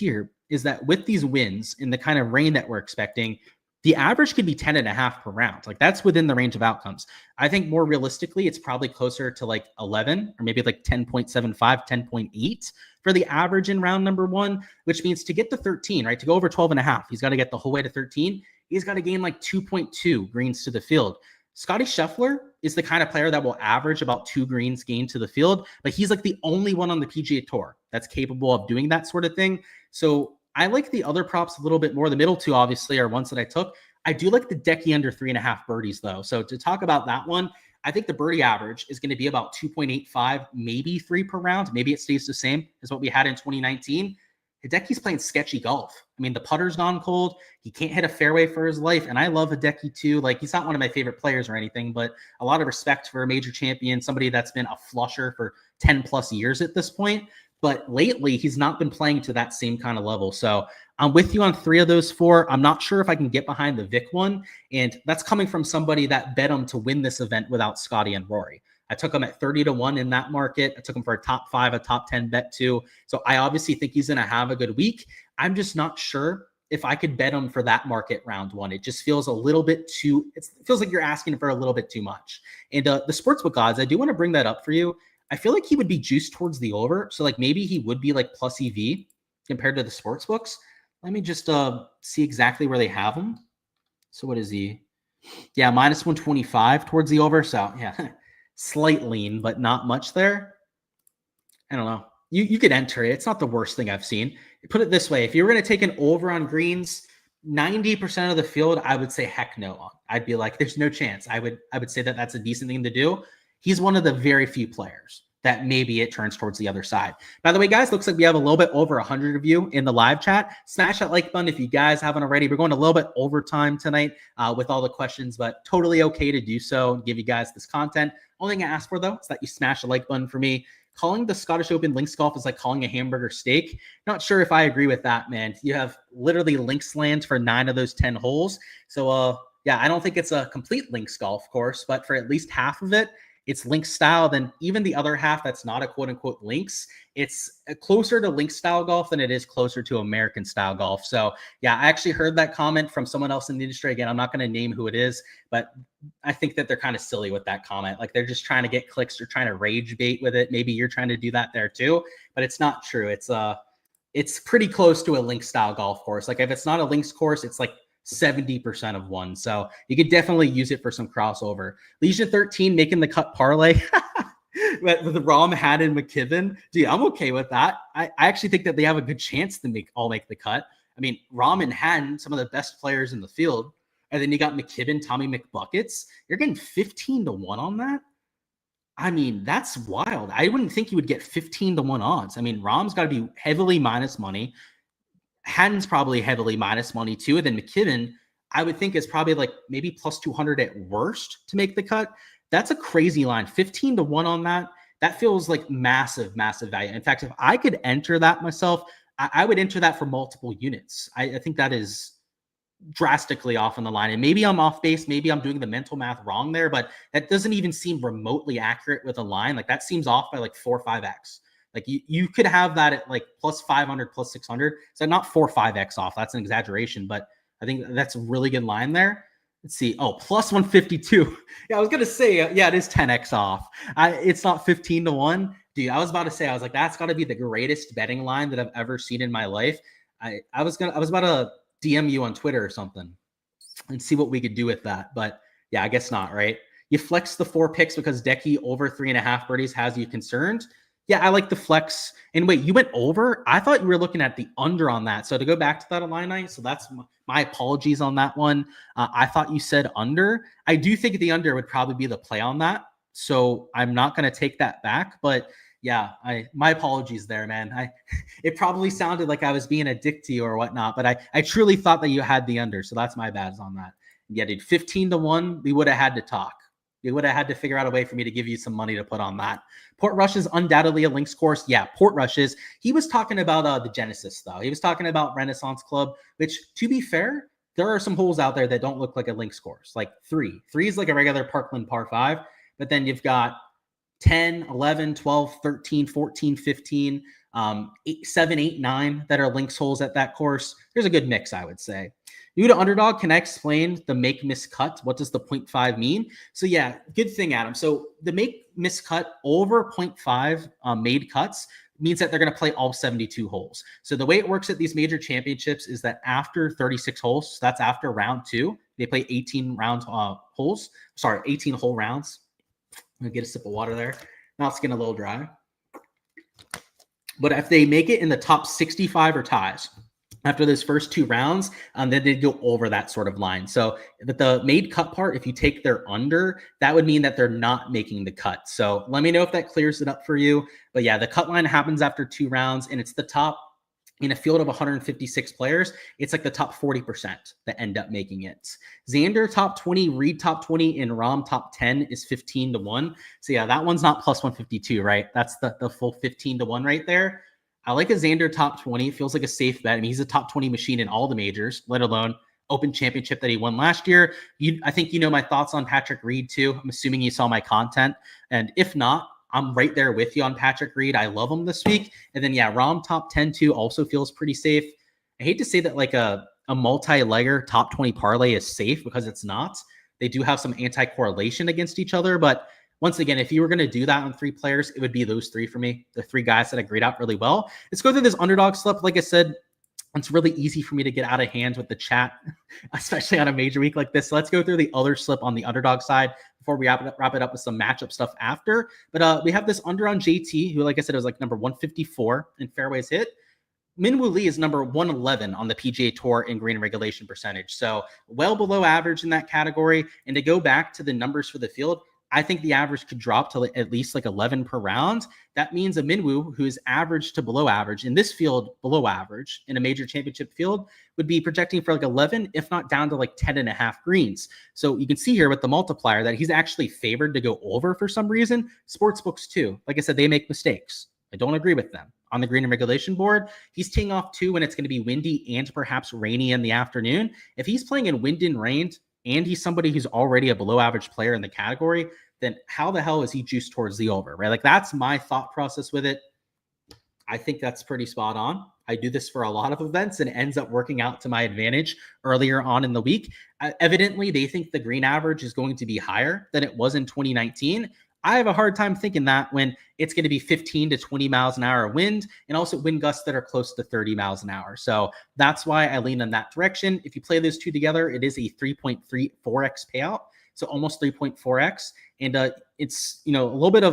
that with these wins and the kind of rain that we're expecting, the average could be 10.5 per round. Like that's within the range of outcomes. I think more realistically, it's probably closer to like 11 or maybe like 10.75, 10.8 for the average in round number one, which means to get to 13, right? To go over 12.5, he's got to get the whole way to 13. He's got to gain like 2.2 greens to the field. Scotty Scheffler is the kind of player that will average about 2 greens gained to the field, but he's like the only one on the PGA Tour that's capable of doing that sort of thing. So I like the other props a little bit more. The middle two, obviously, are ones that I took. I do like the Decky under 3.5 birdies, though. So to talk about that one, I think the birdie average is going to be about 2.85, maybe 3 per round. Maybe it stays the same as what we had in 2019. Hideki's playing sketchy golf. I mean, the putter's gone cold. He can't hit a fairway for his life. And I love Hideki too. Like, he's not one of my favorite players or anything, but a lot of respect for a major champion, somebody that's been a flusher for 10 plus years at this point. But lately, he's not been playing to that same kind of level. So I'm with you on 3 of those 4. I'm not sure if I can get behind the Vic one. And that's coming from somebody that bet him to win this event without Scotty and Rory. I took him at 30-1 in that market. I took him for a top 5, a top 10 bet too. So I obviously think he's going to have a good week. I'm just not sure if I could bet him for that market round one. It just feels a little bit too, it feels like you're asking for a little bit too much. And the sportsbook odds, I do want to bring that up for you. I feel like he would be juiced towards the over. So like maybe he would be like plus EV compared to the sports books. Let me just see exactly where they have him. So what is he? Yeah, minus 125 towards the over. So yeah, slight lean, but not much there. I don't know. You could enter it. It's not the worst thing I've seen. Put it this way. If you were going to take an over on greens, 90% of the field, I would say heck no on. I'd be like, there's no chance. I would say that that's a decent thing to do. He's one of the very few players that maybe it turns towards the other side. By the way, guys, looks like we have a little bit over 100 of you in the live chat. Smash that like button if you guys haven't already. We're going a little bit overtime tonight with all the questions, but totally okay to do so and give you guys this content. Only thing I ask for, though, is that you smash the like button for me. Calling the Scottish Open links golf is like calling a hamburger steak. Not sure if I agree with that, man. You have literally links land for 9 of those 10 holes. So, yeah, I don't think it's a complete links golf course, but for at least half of it, it's links style, then even the other half that's not a quote unquote links, it's closer to link style golf than it is closer to American style golf. So yeah, I actually heard that comment from someone else in the industry. Again, I'm not going to name who it is, but I think that they're kind of silly with that comment. Like they're just trying to get clicks or trying to rage bait with it. Maybe you're trying to do that there too, but it's not true. It's pretty close to a link style golf course. Like if it's not a links course, it's like 70% of one. So you could definitely use it for some crossover. Legion 13 making the cut parlay with Rom, Haddon, McKibben. Dude, I'm okay with that. I actually think that they have a good chance to make the cut. I mean, Rom and Haddon, some of the best players in the field. And then you got McKibben, Tommy McBuckets. You're getting 15 to 1 on that. I mean, that's wild. I wouldn't think you would get 15 to 1 odds. I mean, Rom's got to be heavily minus money. Haddon's probably heavily minus money too. And then McKibben, I would think is probably like maybe plus 200 at worst to make the cut. That's a crazy line. 15 to 1 on that. That feels like massive, massive value. In fact, if I could enter that myself, I would enter that for multiple units. I think that is drastically off on the line. And maybe I'm off base. Maybe I'm doing the mental math wrong there, but that doesn't even seem remotely accurate with a line. Like that seems off by like 4 or 5x. Like you could have that at like plus 500, plus 600. So not 4 or 5x off. That's an exaggeration, but I think that's a really good line there. Let's see. Oh, plus 152. Yeah, I was going to say, yeah, it is 10x off. It's not 15 to 1. Dude, I was about to say, I was like, that's got to be the greatest betting line that I've ever seen in my life. I was about to DM you on Twitter or something and see what we could do with that. But yeah, I guess not, right? You flex the 4 picks because Decky over 3.5 birdies has you concerned. Yeah, I like the flex. And wait, you went over? I thought you were looking at the under on that. So to go back to that Illini, so that's my apologies on that one. I thought you said under. I do think the under would probably be the play on that. So I'm not going to take that back. But yeah, my apologies there, man. It probably sounded like I was being a dick to you or whatnot, but I truly thought that you had the under. So that's my bad on that. Yeah, dude, 15 to 1, we would have had to talk. You would have had to figure out a way for me to give you some money to put on that. Portrush is undoubtedly a links course. Yeah, Portrush is. He was talking about the Genesis, though. He was talking about Renaissance Club, which, to be fair, there are some holes out there that don't look like a links course, like 3. 3 is like a regular Parkland par 5, but then you've got 10, 11, 12, 13, 14, 15, 7, 8, 9 that are links holes at that course. There's a good mix, I would say. New to Underdog, can I explain the make miss cut? What does the 0.5 mean? So yeah, good thing, Adam. So the make miss cut over 0.5 made cuts means that they're going to play all 72 holes. So the way it works at these major championships is that after 36 holes, so that's after round 2, they play 18 round holes. Sorry, 18 hole rounds. I'm gonna get a sip of water there. Now it's getting a little dry. But if they make it in the top 65 or ties after those first 2 rounds, then they go over that sort of line. So the made cut part, if you take their under, that would mean that they're not making the cut. So let me know if that clears it up for you. But yeah, the cut line happens after 2 rounds, and it's the top, in a field of 156 players, it's like the top 40% that end up making it. Xander top 20, Reed top 20, and Rom top 10 is 15 to 1. So yeah, that one's not plus 152, right? That's the full 15 to 1 right there. I like a Xander top 20. It feels like a safe bet. I mean, he's a top 20 machine in all the majors, let alone Open Championship that he won last year. I think you know my thoughts on Patrick Reed too. I'm assuming you saw my content. And if not, I'm right there with you on Patrick Reed. I love him this week. And then, yeah, Rom top 10 too also feels pretty safe. I hate to say that like a multi-legger top 20 parlay is safe because it's not. They do have some anti-correlation against each other. But once again, if you were going to do that on 3 players, it would be those 3 for me. The 3 guys that I grade out really well. Let's go through this Underdog slip. Like I said, it's really easy for me to get out of hand with the chat, especially on a major week like this. So let's go through the other slip on the Underdog side before we wrap it up with some matchup stuff after. But we have this under on JT, who, like I said, was like number 154 in fairways hit. Minwoo Lee is number 111 on the PGA Tour in green regulation percentage. So well below average in that category. And to go back to the numbers for the field, I think the average could drop to at least like 11 per round. That means a Minwoo, who is average to below average in this field, below average in a major championship field, would be projecting for like 11, if not down to like 10.5 greens. So you can see here with the multiplier that he's actually favored to go over for some reason. Sportsbooks too. Like I said, they make mistakes. I don't agree with them. On the green and regulation board, he's teeing off 2 when it's going to be windy and perhaps rainy in the afternoon. If he's playing in wind and rain, and he's somebody who's already a below average player in the category, then how the hell is he juiced towards the over, right? Like that's my thought process with it. I think that's pretty spot on. I do this for a lot of events and it ends up working out to my advantage earlier on in the week. Evidently, they think the green average is going to be higher than it was in 2019. I have a hard time thinking that when it's going to be 15 to 20 miles an hour wind and also wind gusts that are close to 30 miles an hour. So that's why I lean in that direction. If you play those two together, it is a 3.34x payout. So almost 3.4x. And it's, a little bit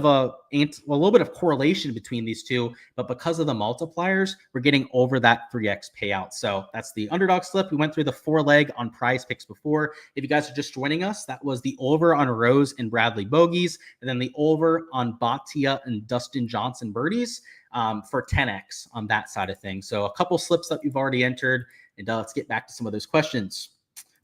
of correlation between these two, but because of the multipliers, we're getting over that 3x payout. So that's the underdog slip. We went through the 4-leg on Prize Picks before. If you guys are just joining us, that was the over on Rose and Bradley bogeys, and then the over on Bhatia and Dustin Johnson birdies for 10x on that side of things. So a couple slips that we've already entered, and let's get back to some of those questions.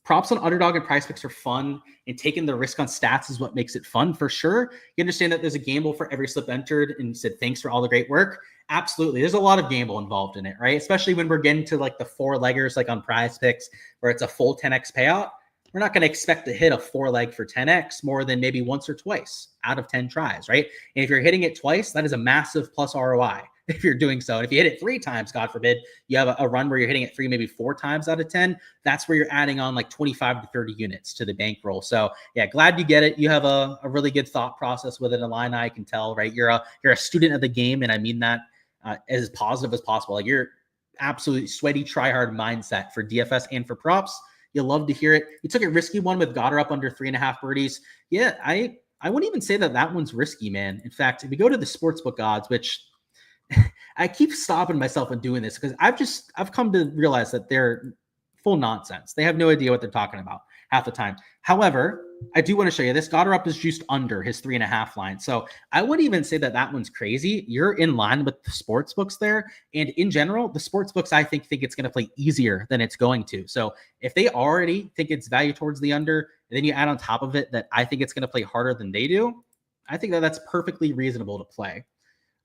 Props on Underdog and Prize Picks are fun, and taking the risk on stats is what makes it fun for sure. You understand that there's a gamble for every slip entered, and you said thanks for all the great work. Absolutely. There's a lot of gamble involved in it, right? Especially when we're getting to like the 4-leggers, like on Prize Picks, where it's a full 10x payout. We're not going to expect to hit a 4-leg for 10x more than maybe once or twice out of 10 tries, right? And if you're hitting it twice, that is a massive plus ROI if you're doing so. And if you hit it 3 times, God forbid, you have a run where you're hitting it 3, maybe 4 times out of 10, that's where you're adding on like 25 to 30 units to the bankroll. So yeah, glad you get it. You have a really good thought process with it, Alina, I can tell, right? You're a student of the game, and I mean that as positive as possible. Like you're absolutely sweaty, try hard mindset for DFS and for props. You'll love to hear it. You took a risky one with Goddard up under 3.5 birdies. Yeah, I wouldn't even say that one's risky, man. In fact, if you go to the sportsbook odds, which I keep stopping myself and doing this because I've come to realize that they're full nonsense. They have no idea what they're talking about half the time. However, I do want to show you this. Goddard up is juiced under his 3.5 line. So I wouldn't even say that one's crazy. You're in line with the sports books there. And in general, the sports books, I think it's going to play easier than it's going to. So if they already think it's value towards the under, and then you add on top of it that I think it's going to play harder than they do, I think that's perfectly reasonable to play.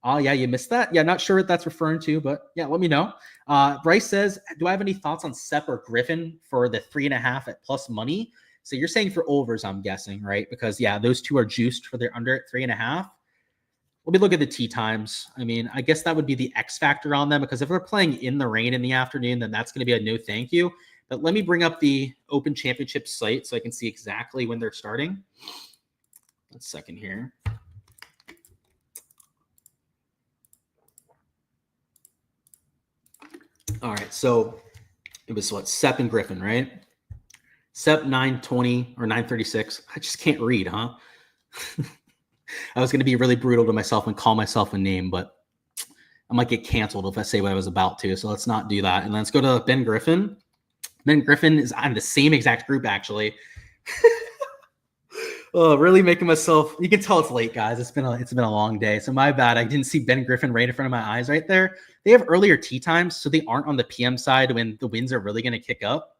Oh, yeah, you missed that? Yeah, not sure what that's referring to, but yeah, let me know. Bryce says, do I have any thoughts on Sepp or Griffin for the 3.5 at plus money? So you're saying for overs, I'm guessing, right? Because, yeah, those two are juiced for their under at 3.5. Let me look at the tee times. I mean, I guess that would be the X factor on them, because if they're playing in the rain in the afternoon, then that's going to be a no thank you. But let me bring up the Open Championship site so I can see exactly when they're starting. One second here. All right, so it was what, Sepp and Griffin, right? Sepp 9:20 or 9:36. I just can't read, huh? I was going to be really brutal to myself and call myself a name, but I might get canceled if I say what I was about to. So let's not do that. And let's go to Ben Griffin. Ben Griffin is on the same exact group, actually. Oh, really making myself. You can tell it's late, guys. It's been a long day. So my bad. I didn't see Ben Griffin right in front of my eyes right there. They have earlier tee times, so they aren't on the PM side when the winds are really going to kick up.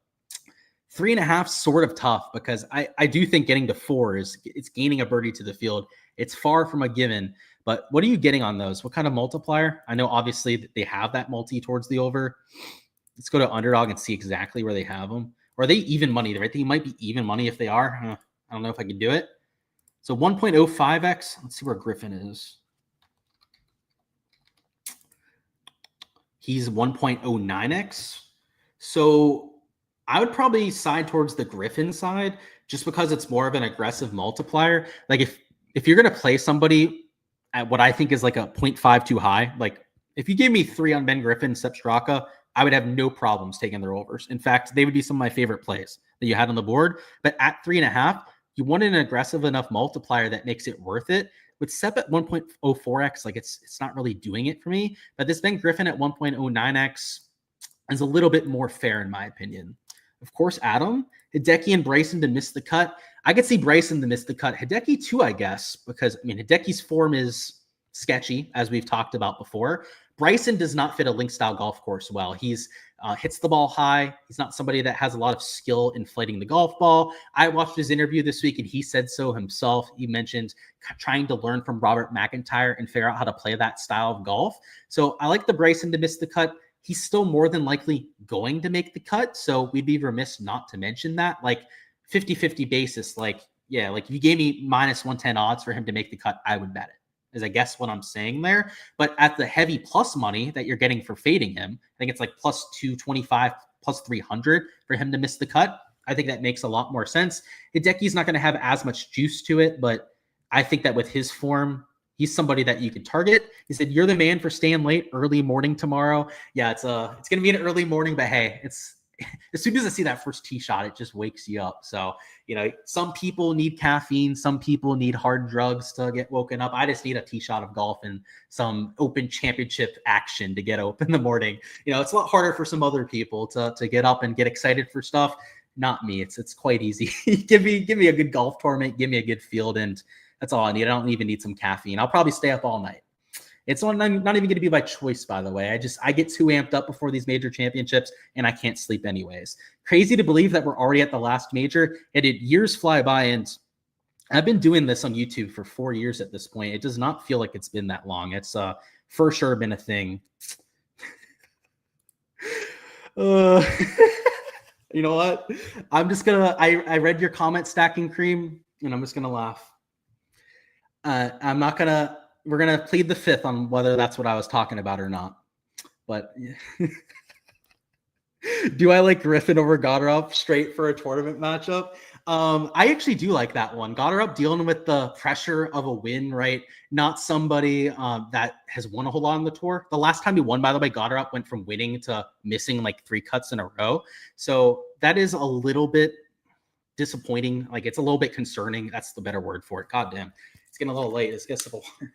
3.5 sort of tough, because I do think getting to 4 it's gaining a birdie to the field. It's far from a given. But what are you getting on those? What kind of multiplier? I know obviously that they have that multi towards the over. Let's go to Underdog and see exactly where they have them. Or are they even money? Right? They might be even money if they are. I don't know if I can do it. So 1.05x. Let's see where Griffin is. He's 1.09x. So I would probably side towards the Griffin side just because it's more of an aggressive multiplier. Like if you're going to play somebody at what I think is like a 0.5 too high, like if you gave me 3 on Ben Griffin, Sepp Straka, I would have no problems taking their overs. In fact, they would be some of my favorite plays that you had on the board. But at 3.5, you want an aggressive enough multiplier that makes it worth it. With Sepp at 1.04x, like it's not really doing it for me. But this Ben Griffin at 1.09x is a little bit more fair in my opinion. Of course, Adam, Hideki and Bryson to miss the cut. I could see Bryson to miss the cut. Hideki too, I guess, because I mean Hideki's form is sketchy, as we've talked about before. Bryson does not fit a link style golf course well. He's hits the ball high. He's not somebody that has a lot of skill in flighting the golf ball. I watched his interview this week and he said so himself. He mentioned trying to learn from Robert McIntyre and figure out how to play that style of golf. So I like the Bryson to miss the cut. He's still more than likely going to make the cut. So we'd be remiss not to mention that. Like 50-50 basis, like yeah, like if you gave me minus 110 odds for him to make the cut, I would bet it, is I guess what I'm saying there. But at the heavy plus money that you're getting for fading him, I think it's like plus 225, plus 300 for him to miss the cut. I think that makes a lot more sense. Hideki's not going to have as much juice to it, but I think that with his form, he's somebody that you could target. He said, "You're the man for staying late, early morning tomorrow." Yeah, it's going to be an early morning, but hey, it's as soon as I see that first tee shot, it just wakes you up. So, some people need caffeine, some people need hard drugs to get woken up. I just need a tee shot of golf and some Open Championship action to get up in the morning. It's a lot harder for some other people to get up and get excited for stuff. Not me. It's quite easy. give me a good golf tournament, give me a good field, and that's all I need. I don't even need some caffeine. I'll probably stay up all night. It's not even going to be by choice, by the way. I get too amped up before these major championships, and I can't sleep anyways. Crazy to believe that we're already at the last major. Years fly by, and I've been doing this on YouTube for 4 years at this point. It does not feel like it's been that long. It's for sure been a thing. You know what? I'm just gonna. I read your comment, Stacking Cream, and I'm just gonna laugh. I'm not gonna. We're gonna plead the fifth on whether that's what I was talking about or not. But do I like Griffin over Goddard straight for a tournament matchup? I actually do like that one. Goddard dealing with the pressure of a win, right? Not somebody that has won a whole lot on the tour. The last time he won, by the way, Goddard went from winning to missing like 3 cuts in a row. So that is a little bit disappointing. Like, it's a little bit concerning. That's the better word for it. God damn. It's getting a little late. Let's get some water.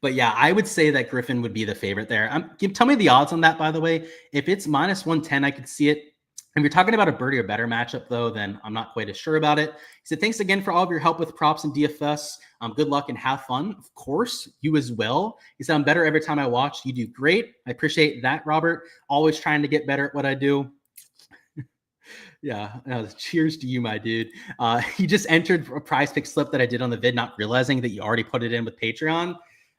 But yeah, I would say that Griffin would be the favorite there. Tell me the odds on that, by the way. If it's minus 110, I could see it. If you're talking about a birdie or better matchup, though, then I'm not quite as sure about it. He said, "Thanks again for all of your help with props and DFS. Good luck and have fun." Of course, you as well. He said, "I'm better every time I watch. You do great." I appreciate that, Robert. Always trying to get better at what I do. Yeah, cheers to you, my dude. He just entered a prize pick slip that I did on the vid, not realizing that you already put it in with Patreon.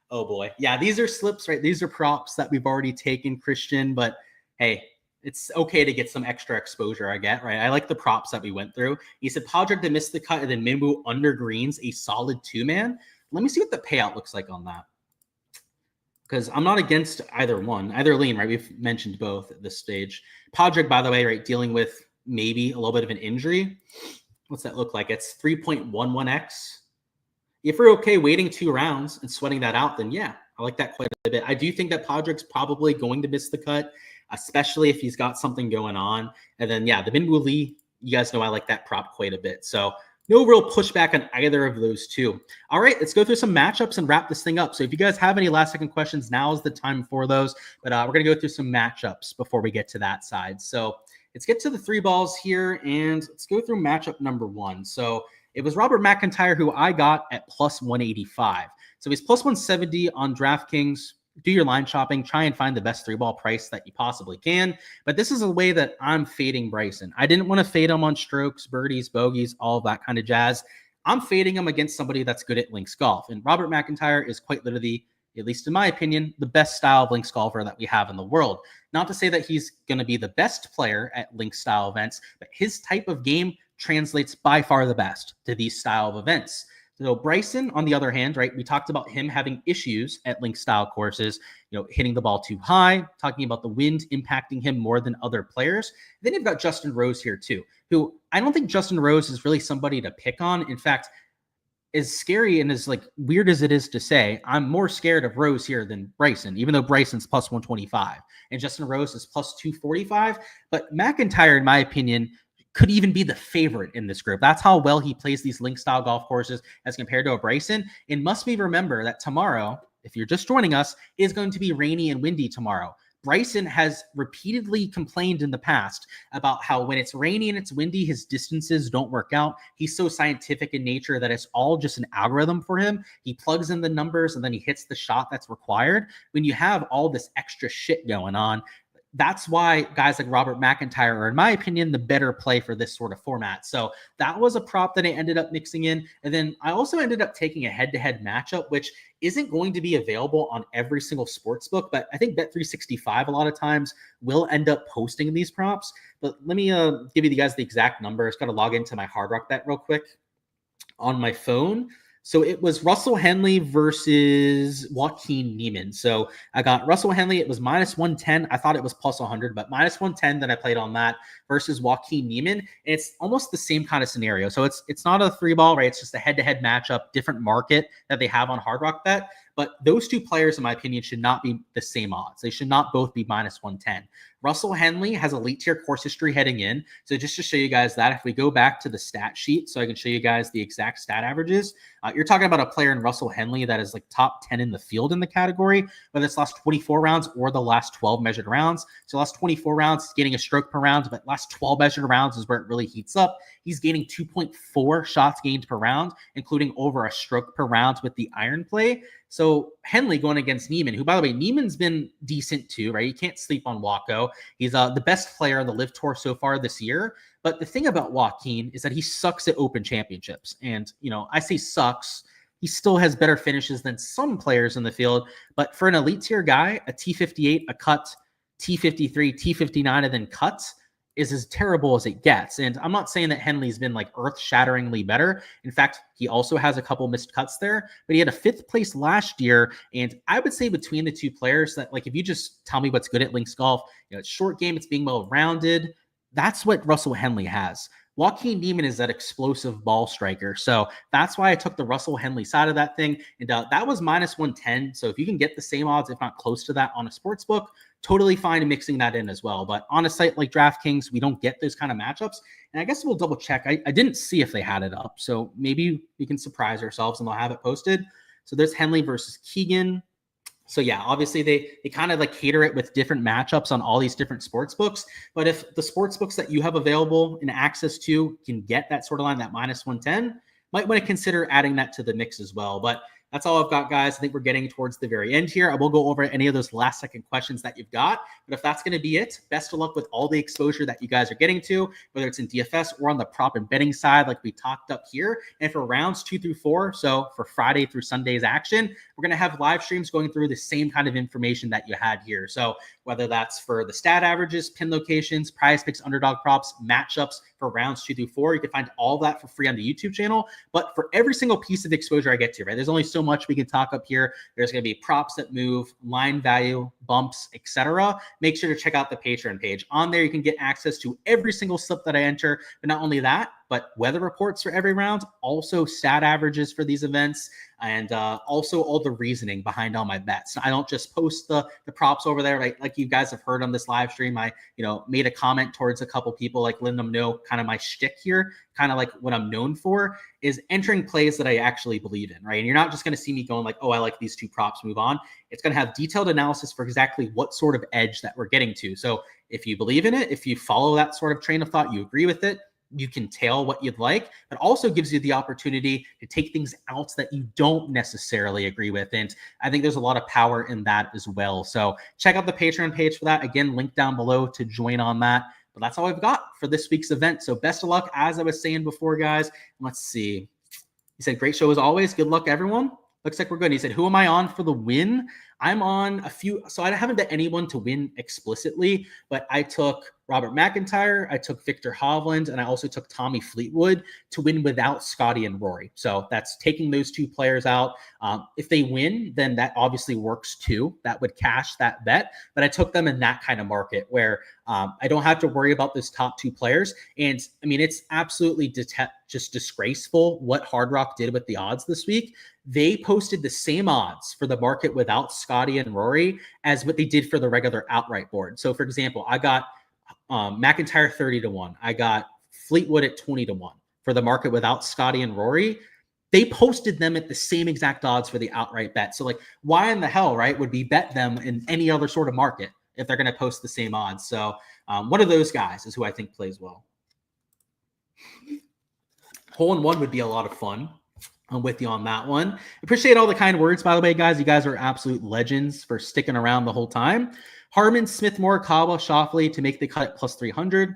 Oh boy. Yeah, these are slips, right? These are props that we've already taken, Christian, but hey, it's okay to get some extra exposure, I get, right? I like the props that we went through. He said, Podrick to miss the cut and then Minwoo under greens, a solid 2-man. Let me see what the payout looks like on that. Because I'm not against either one, either lean, right? We've mentioned both at this stage. Podrick, by the way, right, dealing with maybe a little bit of an injury. What's that look like? It's 3.11x. If we're okay waiting 2 rounds and sweating that out, then yeah, I like that quite a bit. I do think that Podrick's probably going to miss the cut, especially if he's got something going on. And then, yeah, the Minwoo Lee, you guys know I like that prop quite a bit. So no real pushback on either of those two. All right, let's go through some matchups and wrap this thing up. So if you guys have any last-second questions, now is the time for those. But we're going to go through some matchups before we get to that side. So let's get to the 3 balls here, and let's go through matchup number 1. So it was Robert McIntyre who I got at plus 185. So he's plus 170 on DraftKings. Do your line shopping. Try and find the best 3-ball price that you possibly can. But this is a way that I'm fading Bryson. I didn't want to fade him on strokes, birdies, bogeys, all of that kind of jazz. I'm fading him against somebody that's good at links golf. And Robert McIntyre is quite literally, at least in my opinion, the best style of links golfer that we have in the world. Not to say that he's going to be the best player at links style events, but his type of game translates by far the best to these style of events. So Bryson, on the other hand, right, we talked about him having issues at link style courses, hitting the ball too high, talking about the wind impacting him more than other players. Then you've got Justin Rose here too, who I don't think Justin Rose is really somebody to pick on. In fact, as scary and as weird as it is to say, I'm more scared of Rose here than Bryson, even though Bryson's plus 125 and Justin Rose is plus 245. But McIntyre, in my opinion, could even be the favorite in this group. That's how well he plays these link style golf courses as compared to a Bryson. And must be remember that tomorrow, if you're just joining us, is going to be rainy and windy tomorrow. Bryson has repeatedly complained in the past about how when it's rainy and it's windy, his distances don't work out. He's so scientific in nature that it's all just an algorithm for him. He plugs in the numbers and then he hits the shot that's required. When you have all this extra shit going on, that's why guys like Robert McIntyre are, in my opinion, the better play for this sort of format. So that was a prop that I ended up mixing in. And then I also ended up taking a head-to-head matchup, which isn't going to be available on every single sports book, but I think Bet365 a lot of times will end up posting these props. But let me give you guys the exact number. It's got to log into my Hard Rock Bet real quick on my phone. So it was Russell Henley versus Joaquin Niemann. So I got Russell Henley. It was minus 110. I thought it was plus 100, but minus 110 that I played on that versus Joaquin Niemann. And it's almost the same kind of scenario. So it's not a three ball, right? It's just a head-to-head matchup, different market that they have on Hard Rock Bet. But those two players, in my opinion, should not be the same odds. They should not both be minus 110. Russell Henley has elite tier course history heading in. So just to show you guys that, if we go back to the stat sheet, so I can show you guys the exact stat averages, you're talking about a player in Russell Henley that is like top 10 in the field in the category, whether it's last 24 rounds or the last 12 measured rounds. So last 24 rounds, he's getting a stroke per round, but last 12 measured rounds is where it really heats up. He's gaining 2.4 shots gained per round, including over a stroke per round with the iron play. So Henley going against Niemann, who, by the way, Niemann's been decent too, right? You can't sleep on Wacko. He's the best player on the Live Tour so far this year. But the thing about Joaquin is that he sucks at Open Championships. And, I say sucks. He still has better finishes than some players in the field. But for an elite tier guy, a T58, a cut, T53, T59, and then cuts is as terrible as it gets. And I'm not saying that Henley's been like earth-shatteringly better. In fact, he also has a couple missed cuts there, but he had a 5th place last year. And I would say between the two players that, like, if you just tell me what's good at links golf, it's short game, it's being well-rounded. That's what Russell Henley has. Joaquin Niemann is that explosive ball striker. So that's why I took the Russell Henley side of that thing. And that was minus 110. So if you can get the same odds, if not close to that on a sports book, totally fine mixing that in as well. But on a site like Draftkings, we don't get those kind of matchups. And I guess we'll double check. I didn't see if they had it up. So maybe we can surprise ourselves and they'll have it posted. So there's Henley versus Keegan. So yeah, obviously they kind of like cater it with different matchups on all these different sports books. But if the sports books that you have available and access to can get that sort of line, that minus 110, might want to consider adding that to the mix as well. But that's all I've got, guys. I think we're getting towards the very end here. I will go over any of those last second questions that you've got. But if that's going to be it, best of luck with all the exposure that you guys are getting to, whether it's in DFS or on the prop and betting side, like we talked up here. And for rounds 2 through 4, so for Friday through Sunday's action, we're going to have live streams going through the same kind of information that you had here. So whether that's for the stat averages, pin locations, prize picks, underdog props, matchups for rounds 2 through 4, you can find all of that for free on the YouTube channel. But for every single piece of exposure I get to, right, there's only so much we can talk up here. There's going to be props that move, line value, bumps, etc. Make sure to check out the Patreon page. On there, you can get access to every single slip that I enter. But not only that, but weather reports for every round, also stat averages for these events, and also all the reasoning behind all my bets. I don't just post the props over there, right? Like you guys have heard on this live stream. I made a comment towards a couple people, like letting them know kind of my shtick here, kind of like what I'm known for is entering plays that I actually believe in, right? And you're not just going to see me going like, oh, I like these two props, move on. It's going to have detailed analysis for exactly what sort of edge that we're getting to. So if you believe in it, if you follow that sort of train of thought, you agree with it, you can tail what you'd like, but also gives you the opportunity to take things out that you don't necessarily agree with. And I think there's a lot of power in that as well. So check out the Patreon page for that. Again, link down below to join on that. But that's all I've got for this week's event. So best of luck, as I was saying before, guys. Let's see. He said, great show as always. Good luck, everyone. Looks like we're good. He said, who am I on for the win? I'm on a few. So I haven't bet anyone to win explicitly, but I took Robert McIntyre, I took Victor Hovland, and I also took Tommy Fleetwood to win without Scotty and Rory. So that's taking those two players out. If they win, then that obviously works too. That would cash that bet. But I took them in that kind of market where I don't have to worry about those top two players. And I mean, it's absolutely just disgraceful what Hard Rock did with the odds this week. They posted the same odds for the market without Scotty and Rory as what they did for the regular outright board. So for example, I got McIntyre 30-1. I got Fleetwood at 20-1 for the market without Scotty and Rory. They posted them at the same exact odds for the outright bet. So like, why in the hell, right, would we bet them in any other sort of market if they're going to post the same odds? So one of those guys is who I think plays well. Hole in one would be a lot of fun. I'm with you on that one. Appreciate all the kind words, by the way, guys. You guys are absolute legends for sticking around the whole time. Harmon, Smith, Morikawa, Schauffele to make the cut at plus 300.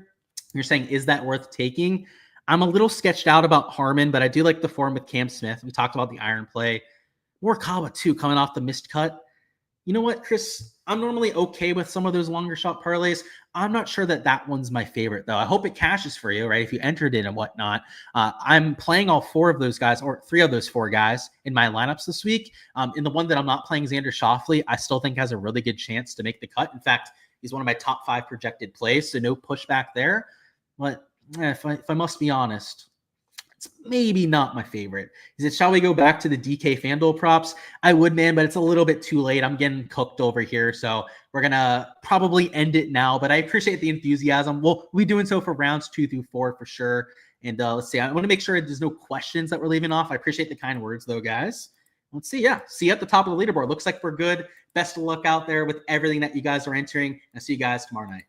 You're saying, is that worth taking? I'm a little sketched out about Harmon, but I do like the form with Cam Smith. We talked about the iron play. Morikawa, too, coming off the missed cut. You know what, Chris? I'm normally okay with some of those longer shot parlays. I'm not sure that one's my favorite, though. I hope it cashes for you, right? If you entered it and whatnot. I'm playing all 4 of those guys, or 3 of those 4 guys in my lineups this week. In the one that I'm not playing, Xander Schauffele, I still think has a really good chance to make the cut. In fact, he's one of my top 5 projected plays, so no pushback there. But if I must be honest, it's maybe not my favorite. Shall we go back to the DK FanDuel props? I would, man, but it's a little bit too late. I'm getting cooked over here, so we're going to probably end it now, but I appreciate the enthusiasm. We'll be doing so for rounds 2 through 4 for sure. And let's see. I want to make sure there's no questions that we're leaving off. I appreciate the kind words, though, guys. Let's see. Yeah, see you at the top of the leaderboard. Looks like we're good. Best of luck out there with everything that you guys are entering. I'll see you guys tomorrow night.